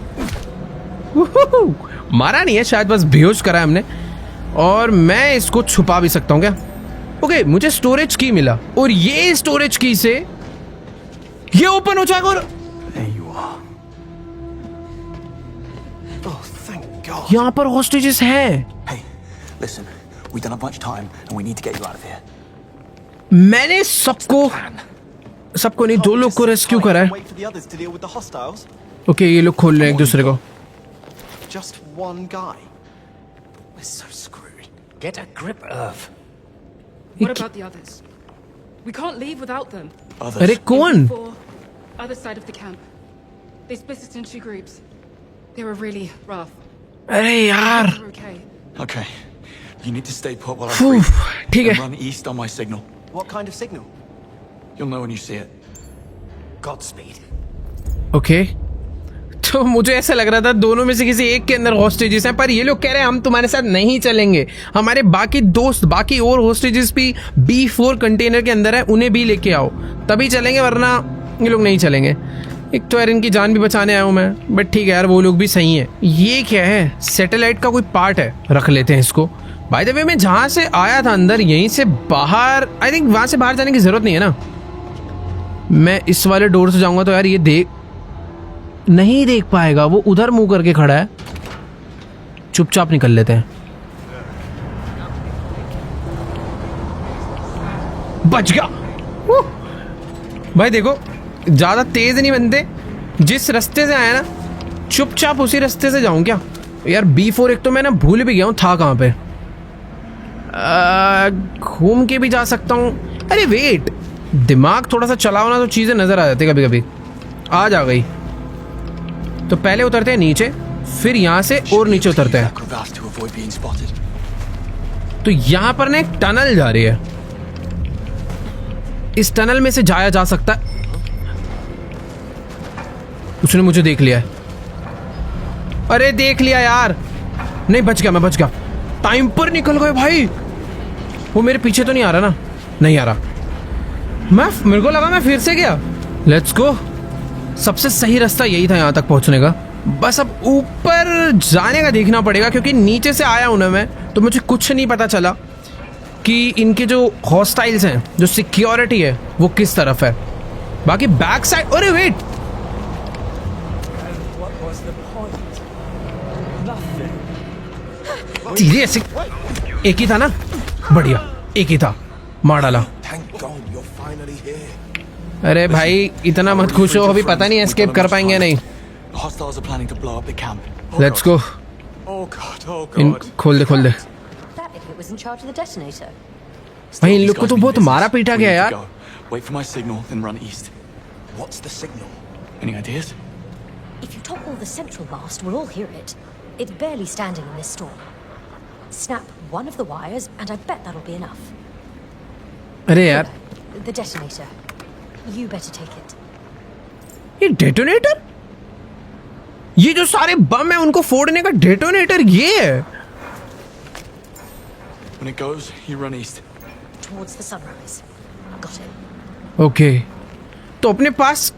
मारा नहीं है शायद, बस बेहोश करा है हमने। और मैं इसको छुपा भी सकता हूँ क्या? ओके, मुझे स्टोरेज की मिला, और ये स्टोरेज की से ये ओपन हो जाएगा। और There you are. Oh, thank God. यहाँ पर होस्टेजेस हैं। Hey, listen. We don't have much time, and we need to get you out of here. मैंने सबको नहीं, दो लोग को रेस्क्यू करा है। Wait for the others to deal with the hostiles. Okay, ये लोग खोल रहे हैं एक दूसरे को। Just one guy. We're so screwed. Get a grip, Irv. What about the others? We can't leave without them. Others. अरे कौन? For other side of the camp. They split us into groups. They were really rough. अरे यार, We're okay. Okay. You need to stay put while I free. ठीक And है। run east on my signal. What kind of signal? You'll know when you see it. Godspeed. Okay, तो मुझे ऐसा लग रहा था दोनों में से किसी एक के अंदर होस्टेजेस हैं, पर ये लोग कह रहे हैं हम तुम्हारे साथ नहीं चलेंगे। हमारे बाकी दोस्त, बाकी और होस्टेजेस भी B4 कंटेनर के अंदर है, उन्हें भी लेके आओ, तभी चलेंगे, वरना ये लोग नहीं चलेंगे। एक तो यार इनकी जान भी बचाने आया हूँ मैं, बट ठीक है यार, वो लोग भी सही है। ये क्या है? सैटेलाइट का कोई पार्ट है, रख लेते हैं इसको। बाय द वे, मैं जहाँ से आया था अंदर, यहीं से बाहर, आई थिंक वहाँ से बाहर जाने की जरूरत नहीं है ना। मैं इस वाले डोर से जाऊंगा तो यार ये नहीं देख पाएगा, वो उधर मुंह करके खड़ा है। चुपचाप निकल लेते हैं। बच गया। भाई देखो, ज्यादा तेज नहीं बनते। जिस रास्ते से आया ना, चुपचाप उसी रास्ते से जाऊं क्या? यार B4 एक तो मैं ना भूल भी गया हूँ था कहाँ पे। घूम के भी जा सकता हूँ। अरे वेट, दिमाग थोड़ा सा चलाओ ना तो चीजें नजर आ जाती कभी कभी। आ जा गई। तो पहले उतरते हैं नीचे, फिर यहां से और नीचे उतरते हैं। Crevasse to avoid being spotted. तो यहां पर ना एक टनल जा रही है, इस टनल में से जाया जा सकता है। उसने मुझे देख लिया है। अरे देख लिया यार, नहीं बच गया, मैं बच गया। टाइम पर निकल गए भाई। वो मेरे पीछे तो नहीं आ रहा ना? नहीं आ रहा। मेरे को लगा मैं फिर से गया। Let's go. सबसे सही रास्ता यही था यहाँ तक पहुंचने का। बस अब ऊपर जाने का देखना पड़ेगा, क्योंकि नीचे से आया हूं ना मैं, तो मुझे कुछ नहीं पता चला कि इनके जो हॉस्टाइल्स हैं, जो सिक्योरिटी है, वो किस तरफ है। बाकी बैक साइड, अरे wait, What was the point? Nothing. धीरे ऐसे, एक ही था ना? बढ़िया, एक ही था, मार डाला। Thank God you're finally here. अरे भाई इतना मत खुश हो, अभी पता नहीं एस्केप कर पाएंगे या नहीं। The hostiles are planning to blow up the camp. Let's go. Oh God, oh in God. खोल दे That idiot was in charge of the detonator. भाई इन These लोग को guys तो mean बहुत business. मारा पीटा We गया need to यार. go. Wait for my signal, then run east. What's the signal? Any ideas? If you topple the central mast, we'll all hear it. It's barely standing in this storm. Snap one of the wires, and I bet that'll be enough. अरे यार The detonator. You better take it. ये detonator, ये जो सारे बम है उनको फोड़ने का डेटोनेटर ये है. When it goes, you run east. Towards the sunrise. Got it. Okay तो अपने पास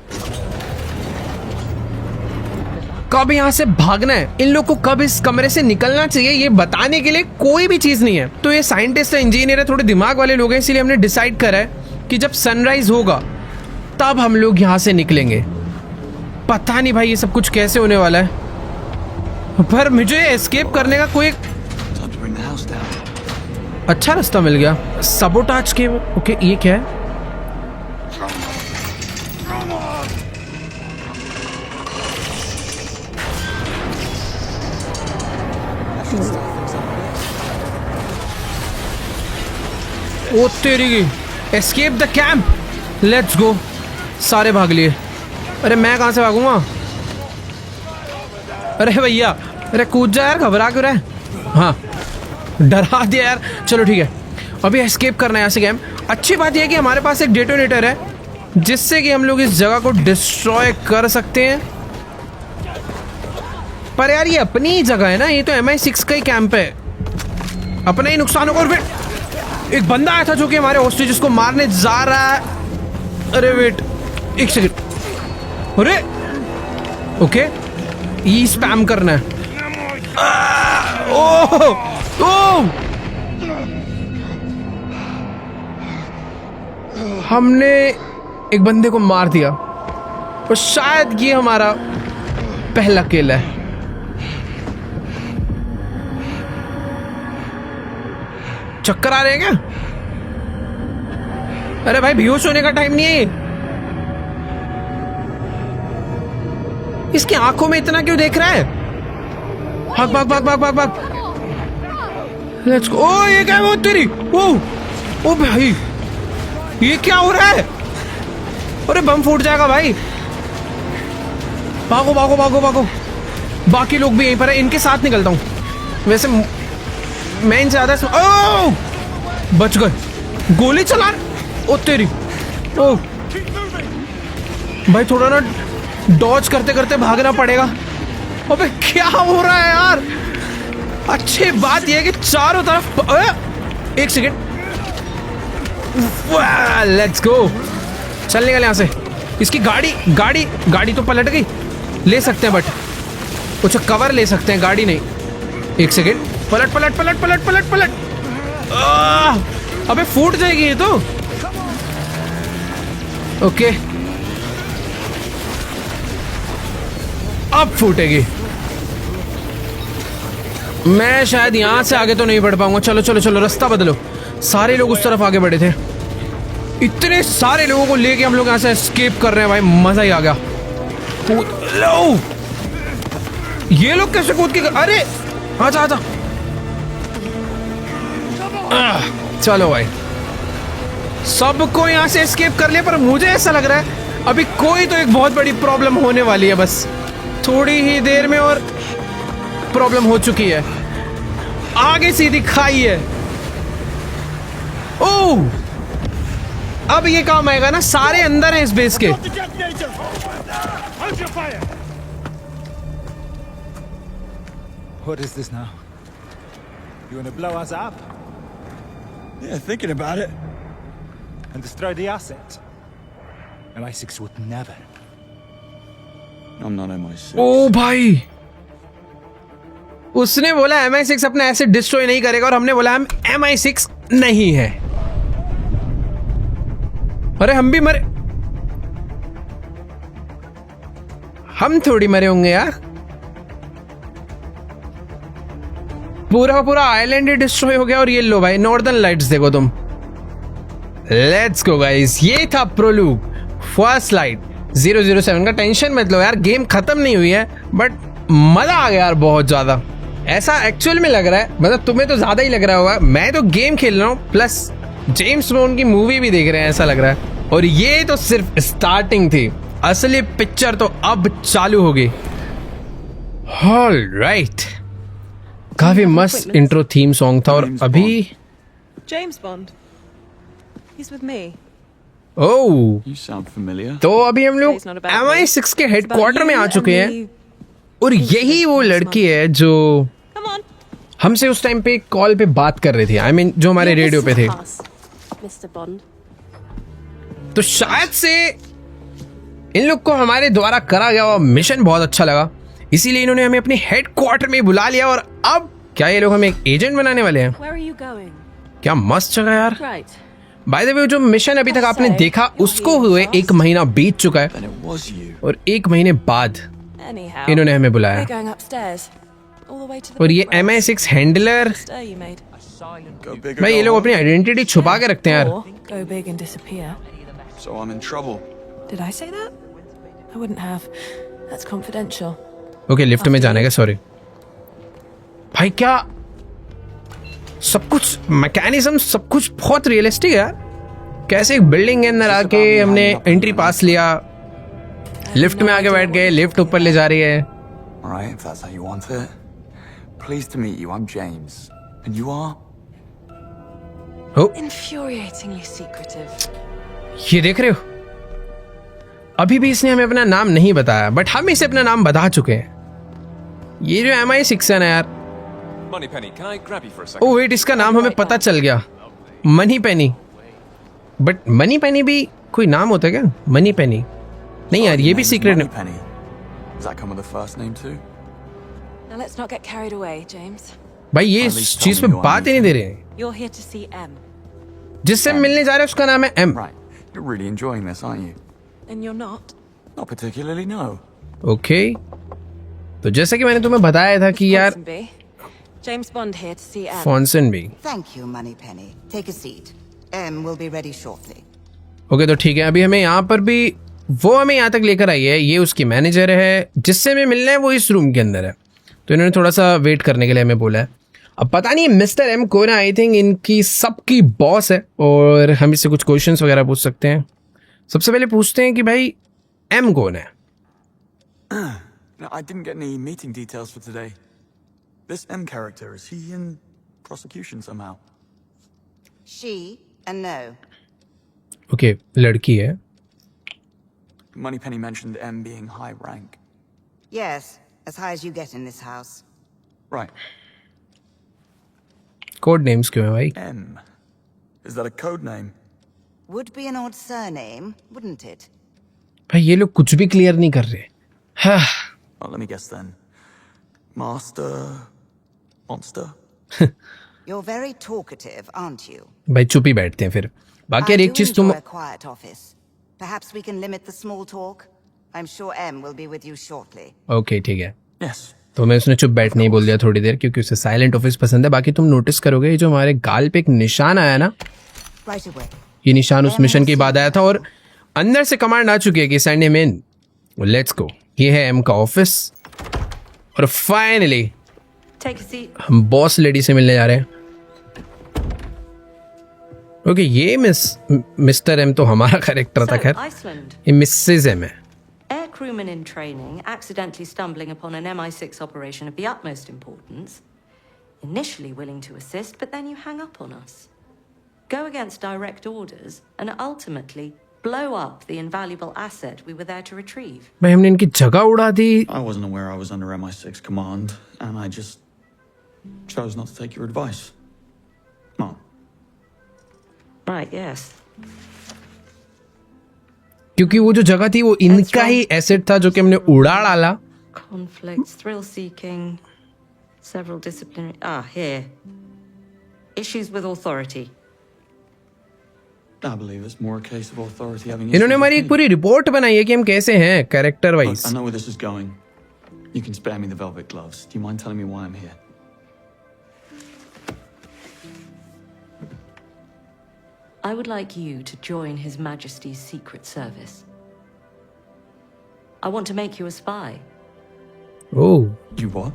कब यहां से भागना है, इन लोग को कब इस कमरे से निकलना चाहिए, ये बताने के लिए कोई भी चीज नहीं है. तो ये साइंटिस्ट है, इंजीनियर है, थोड़े दिमाग वाले लोग हैं, इसीलिए हमने डिसाइड करा है कि जब सनराइज होगा तब हम लोग यहां से निकलेंगे. पता नहीं भाई ये सब कुछ कैसे होने वाला है, पर मुझे एस्केप करने का कोई Time to bring the house down. अच्छा रास्ता मिल गया. सबोटाज के ओके ये क्या है? ओ तेरी की, escape the camp, let's go. सारे भाग लिए. अरे मैं कहां से भागूंगा? अरे भैया, अरे कूद जा यार, घबरा क्यों रहा है? हाँ डरा दिया यार. चलो ठीक है, अभी एस्केप करना है यहाँ से. गेम अच्छी बात यह है कि हमारे पास एक डेटोनेटर है जिससे कि हम लोग इस जगह को डिस्ट्रॉय कर सकते हैं. पर यार ये अपनी ही जगह है ना, ये तो MI6 का ही कैंप है, अपना ही नुकसान होगा. और फिर एक बंदा आया था जो कि हमारे हॉस्टेजेस को मारने जा रहा है. अरे वेट एक सेकंड, अरे ओके ई स्पैम करना है. ओह ओह हमने एक बंदे को मार दिया और शायद ये हमारा पहला किल है. चक्कर आ रहे हैं क्या? अरे भाई बेहोश होने का टाइम नहीं है ये. इसकी आंखों में इतना क्यों देख रहा है? भाग भाग भाग भाग भाग भाग. Let's go. ओ ये क्या है? वो तेरी ओ भाई ये क्या हो रहा है? अरे बम फूट जाएगा भाई. भागो भागो भागो भागो. बाकी लोग भी यहीं पर है, इनके साथ निकलता हूँ. वैसे मैं इनसे ज्यादा ओ बच गए. गोली चला. ओ तेरी ओ भाई थोड़ा ना डॉज करते करते भागना पड़ेगा. अबे क्या हो रहा है यार? अच्छी बात यह है कि चारों तरफ एक सेकेंड. Let's go. चल निकल यहां से. इसकी गाड़ी तो पलट गई. ले सकते हैं बट कुछ कवर ले सकते हैं, गाड़ी नहीं. एक सेकेंड. पलट पलट पलट पलट पलट पलट. अबे फूट जाएगी ये तो. ओके अब फूटेगी. मैं शायद यहां से आगे तो नहीं बढ़ पाऊंगा. चलो चलो चलो रास्ता बदलो. सारे लोग उस तरफ आगे बढ़े थे. इतने सारे लोगों को लेके हम लोग यहां से एस्केप कर रहे हैं भाई. मजा ही आ गया. कूद लो. ये लोग कैसे कूद के? अरे आजा आजा. चलो भाई सबको यहां से एस्केप कर लिया. पर मुझे ऐसा लग रहा है अभी कोई तो एक बहुत बड़ी प्रॉब्लम होने वाली है. बस थोड़ी ही देर में और प्रॉब्लम हो चुकी है. आगे सीधी खाई है. ओह अब ये काम आएगा ना. सारे अंदर हैं इस बेस के. What is this now? You want to blow us up Yeah, thinking about it. and destroy the asset? MI6 would never. I'm not MI6. ओ भाई उसने बोला MI6 अपना एसेट डिस्ट्रॉय नहीं करेगा और हमने बोला हम MI6 नहीं है. अरे हम भी मरे. हम थोड़ी मरे होंगे यार. पूरा का पूरा आइलैंड ही डिस्ट्रॉय हो गया. और ये लो भाई नॉर्दर्न लाइट्स देखो तुम. Let's go guys. ये था प्रोलूग फर्स्ट लाइट 007 का. टेंशन मत लो यार, गेम खत्म नहीं हुई है बट मजा आ गया यार बहुत ज्यादा. ऐसा एक्चुअल में लग रहा है, मतलब तुम्हें तो ज्यादा ही लग रहा होगा, मैं तो गेम खेल रहा हूँ प्लस जेम्स बॉन्ड की मूवी भी देख रहे हैं ऐसा लग रहा है। और ये तो सिर्फ स्टार्टिंग थी, असली पिक्चर तो अब चालू होगी। ऑलराइट, काफी मस्त इंट्रो थीम सॉन्ग था। और अभी James Bond. He's with me. Oh, You sound familiar. तो अभी हम लोग MI6 के हेडक्वार्टर में आ चुके हैं और यही वो लड़की है जो Come on. हमसे उस टाइम पे कॉल पे बात कर रही थी, आई मीन जो हमारे रेडियो पे थे। Mr. Bond. तो शायद से इन लोग को हमारे द्वारा करा गया मिशन बहुत अच्छा लगा, इसीलिए इन्होंने हमें अपने हेडक्वार्टर में बुला लिया। और अब क्या ये लोग हमें एक एजेंट बनाने वाले हैं? Where are you going? क्या मस्त जगह यार। Right. बाय द वे, जो मिशन अभी तक आपने देखा उसको हुए 1 महीना बीत चुका है Then it was you. और 1 महीने बाद Anyhow. इन्होंने हमें बुलाया। We're going upstairs. All the way to the और ये big warehouse. MI6 handler, Stir you made. Go big or भाई ये go लोग home. अपनी आइडेंटिटी छुपा के रखते हैं यार। Or go big and disappear. So I'm in trouble. Did I say that? I wouldn't have. That's confidential. Okay, lift में जाने का, सॉरी भाई। क्या सब कुछ मैकेनिज्म, सब कुछ बहुत रियलिस्टिक है यार। कैसे एक बिल्डिंग के अंदर आके हमने एंट्री पास लिया, लिफ्ट में आके बैठ गए, लिफ्ट ऊपर ले जा रही है। All right, if that's how you want it. Pleased to meet you. I'm James. And you are? Infuriatingly secretive. ये देख रहे हो, अभी भी इसने हमें अपना नाम नहीं बताया, बट हम इसे अपना नाम बता चुके हैं। ये जो MI6 है ना यार, Moneypenny, can I grab you for a second? Oh wait, इसका नाम हमें पता चल गया, Moneypenny. But Moneypenny भी कोई नाम होता है क्या? मनी पेनी नहीं यार, ये भी सीक्रेट है। Moneypenny. Does that come with a first name too? Now let's not get carried away, James. भाई ये At इस least चीज tell पे me who I'm बात ही नहीं दे रहे। You're here to see M. जिससे हम मिलने जा रहे हैं उसका नाम है M। Right. You're really enjoying this, aren't you? And you're not? Not particularly, no. Okay, तो जैसे कि मैंने तुम्हें बताया था कि यार Ponsonby. James Bond here to see M. फॉन्सन भी। Thank you, Moneypenny. Take a seat. M will be ready shortly. Okay, तो ठीक है, अभी हमें यहाँ पर भी वो हमें यहाँ तक लेकर आई है। ये उसकी मैनेजर है, जिससे हमें मिलना है वो इस रूम के अंदर है। तो इन्होंने थोड़ा सा वेट करने के लिए हमें बोला है। अब पता नहीं मिस्टर M कौन है, आई थिंक इनकी सबकी बॉस है और हम इससे कुछ क्वेश्चंस वगैरह पूछ सकते हैं। सबसे पहले पूछते हैं कि भाई M कौन है? No, I didn't get any meeting details for today. This M character, is he in prosecution somehow? She, and no. Okay, लड़की है। Moneypenny mentioned M being high rank. Yes, as high as you get in this house. Right. Code names क्यों है भाई? M. Is that a code name? Would be an odd surname, wouldn't it? भाई ये लोग कुछ भी clear नहीं कर रहे। हाँ, Well, let me guess then. Master Monster? You're very talkative, aren't you? भाई चुप ही बैठते हैं फिर। बाकी I यार एक do चीज तुम, enjoy a quiet office. Perhaps we can limit the small talk. I'm sure M will be with you shortly. Okay ठीक है। Yes. तो मैं उसने चुप बैठने ही बोल दिया थोड़ी देर, क्योंकि उसे साइलेंट ऑफिस पसंद है। बाकी तुम नोटिस करोगे जो हमारे गाल पे एक निशान आया ना, Right away. ये निशान उस मिशन के बाद आया था और अंदर से कमांड आ चुकी है कि send him in. Let's go. ये है M का ऑफिस और फाइनली Take a seat. हम बॉस लेडी से मिलने जा रहे हैं। ओके, ये मिस्टर M तो हमारा कैरेक्टर था। खैर Iceland. ये मिसेज M है। Air crewmen in training accidentally stumbling upon an MI6 operation of the utmost importance. Initially willing to assist, but then you hang up on us. Go against direct orders and ultimately blow up the invaluable asset we were there to retrieve. भाई हमने इनकी जगह उड़ा दी। I wasn't aware I was under MI6 command, and I just chose not to take your advice. Mom. Right, yes. क्योंकि वो जो जगह थी वो इनका ही एसेट था जो कि हमने उड़ा डाला। Conflicts, thrill seeking, several disciplinary. Here. Issues with authority. I believe it's more a case of authority having इन्होंने issues हमारी with एक me. पूरी रिपोर्ट बनाई है कि हम कैसे हैं character Look, wise. I know where this is going. You can spare me the velvet gloves. Do you mind telling me why I'm here? I would like you to join His Majesty's Secret Service. I want to make you a spy. Oh, You what?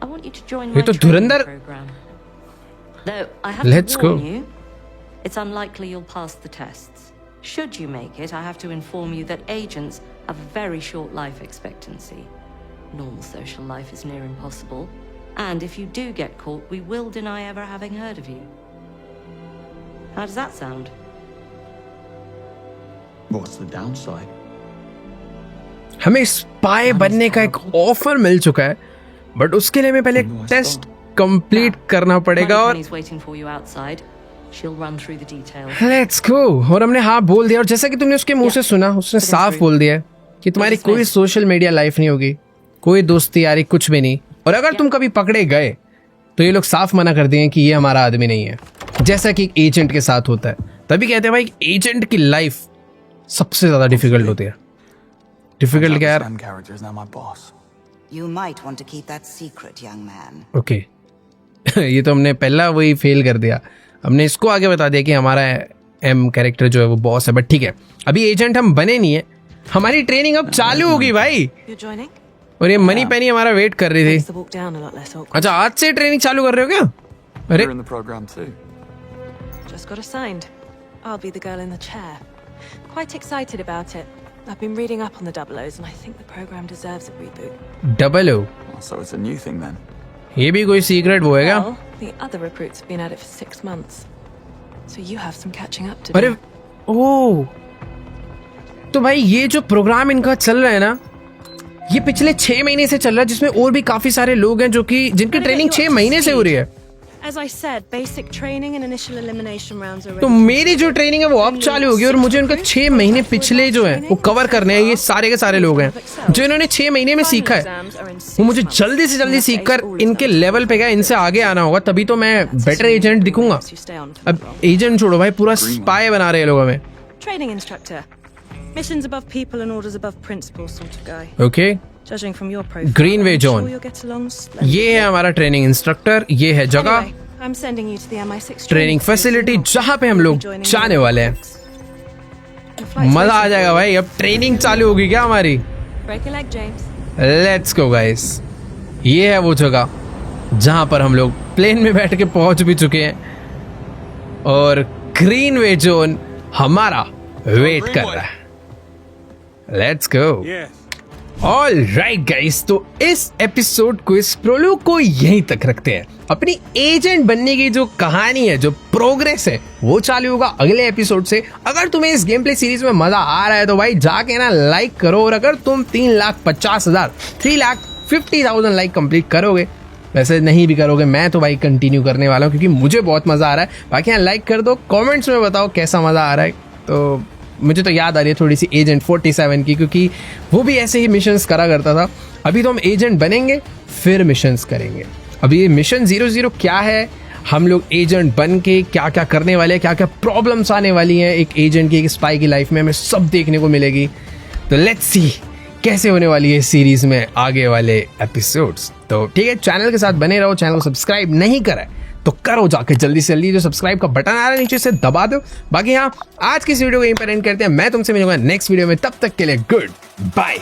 I want want you to join ये my तो training Dhurandhar program. Though I have Let's to warn go. you, it's unlikely you'll pass the tests. Should you make it, I have to inform you that agents have a very short life expectancy. Normal social life is near impossible. And if you do get caught, we will deny ever having heard of you. How does that sound? What's the downside? हमें spy बनने का एक offer मिल चुका है, but उसके लिए हमें पहले एक टेस्ट कंप्लीट करना पड़ेगा और Moneypenny's waiting for you outside. She'll run through the details. Let's go. और हमने हाँ बोल दिया, और जैसा कि तुमने उसके मुंह से सुना, उसने साफ बोल दिया कि तुम्हारी कोई सोशल मीडिया लाइफ नहीं होगी, कोई दोस्ती यारी कुछ भी नहीं, और अगर तुम कभी पकड़े गए तो ये लोग साफ मना कर देंगे कि ये हमारा आदमी नहीं है, जैसा कि एक एजेंट के साथ होता है। तभी कहते हैं भाई एजेंट की लाइफ सबसे ज्यादा डिफिकल्ट होती है। डिफिकल्ट क्या यार? Sam character is now my boss. You might want to keep that secret, young man. Okay ये तो हमने पहला वही फेल कर दिया, हमने इसको आगे बता दिया कि हमारा एम कैरेक्टर जो है वो बॉस है, बट ठीक है अभी एजेंट हम बने नहीं है, हमारी ट्रेनिंग अब चालू होगी भाई। You're joining? और ये मनी पेनी हमारा वेट कर रही Makes थी। the walk down a lot less awkward. अच्छा आज से ट्रेनिंग चालू कर रहे हो क्या? अरे You're in the program too. Just got assigned. I'll be the girl in the chair. Quite excited about it. I've been reading up on the Double O's and I think the program deserves a reboot. Double O, Oh, so it's a new thing then. ये भी कोई secret वो है क्या? Well, the other recruits have been at it for 6 months. So you have some catching up to अरे do. ओ, तो भाई ये जो प्रोग्राम इनका चल रहा है ना, ये पिछले 6 महीने से चल रहा है, जिसमें और भी काफी सारे लोग हैं जो कि जिनकी ट्रेनिंग 6 महीने से हो रही है। As I said, basic training and initial elimination rounds are तो मेरी जो ट्रेनिंग है वो अब चालू होगी, और मुझे उनका 6 महीने पिछले जो है वो कवर करने हैं। ये सारे के सारे लोग हैं जो इन्होंने 6 महीने में सीखा है, वो मुझे जल्दी से जल्दी सीख कर इनके लेवल पे गया, इनसे आगे आना होगा, तभी तो मैं बेटर एजेंट दिखूंगा। अब एजेंट छोड़ो भाई, पूरा स्पाई बना रहे हैं लोग हमें। Training instructor. Missions above people and orders above principles sort of guy. Okay, Judging from your profile, Greenway I'm John. sure you'll get along splendidly. ये है हमारा ट्रेनिंग इंस्ट्रक्टर, ये है जगह, Anyway, I'm sending you to the MI6 training facility जहाँ पे हम लोग जाने वाले हैं। मजा आ जाएगा भाई, अब ट्रेनिंग चालू होगी क्या हमारी? Break a leg, James. Let's go guys. ये है वो जगह जहां पर हम लोग प्लेन में बैठ के पहुंच भी चुके हैं, और ग्रीनवे जोन हमारा वेट कर रहा है। Let's go. All right guys, तो इस एपिसोड को, इस प्रोलोग को यहीं तक रखते हैं। अपनी एजेंट बनने की जो कहानी है, जो प्रोग्रेस है, वो चालू होगा अगले एपिसोड से। अगर तुम्हें इस गेम प्ले सीरीज में मजा आ रहा है तो भाई जाके ना लाइक करो, और अगर तुम 3,50,000 3,50,000 लाइक कंप्लीट करोगे, वैसे नहीं भी करोगे, मैं तो भाई कंटिन्यू करने वाला हूँ क्योंकि मुझे बहुत मजा आ रहा है। बाकी यहाँ लाइक कर दो, कमेंट्स में बताओ कैसा मजा आ रहा है। तो मुझे तो याद आ रही है थोड़ी सी एजेंट 47 की, क्योंकि वो भी ऐसे ही मिशंस करा करता था। अभी तो हम एजेंट बनेंगे फिर मिशंस करेंगे। अभी ये मिशन 00 क्या है, हम लोग एजेंट बन के क्या क्या करने वाले हैं, क्या क्या प्रॉब्लम्स आने वाली हैं एक एजेंट की, एक स्पाई की लाइफ में, हमें सब देखने को मिलेगी। तो लेट्स सी कैसे होने वाली है सीरीज में आगे वाले एपिसोड्स। तो ठीक है, चैनल के साथ बने रहो। चैनल को सब्सक्राइब नहीं करा है तो करो जाके जल्दी से जल्दी, जो सब्सक्राइब का बटन आ रहा है नीचे से दबा दो। बाकी हाँ, आज की इस वीडियो को यहीं पर एंड करते हैं। मैं तुमसे मिलूंगा नेक्स्ट वीडियो में, तब तक के लिए गुड बाय।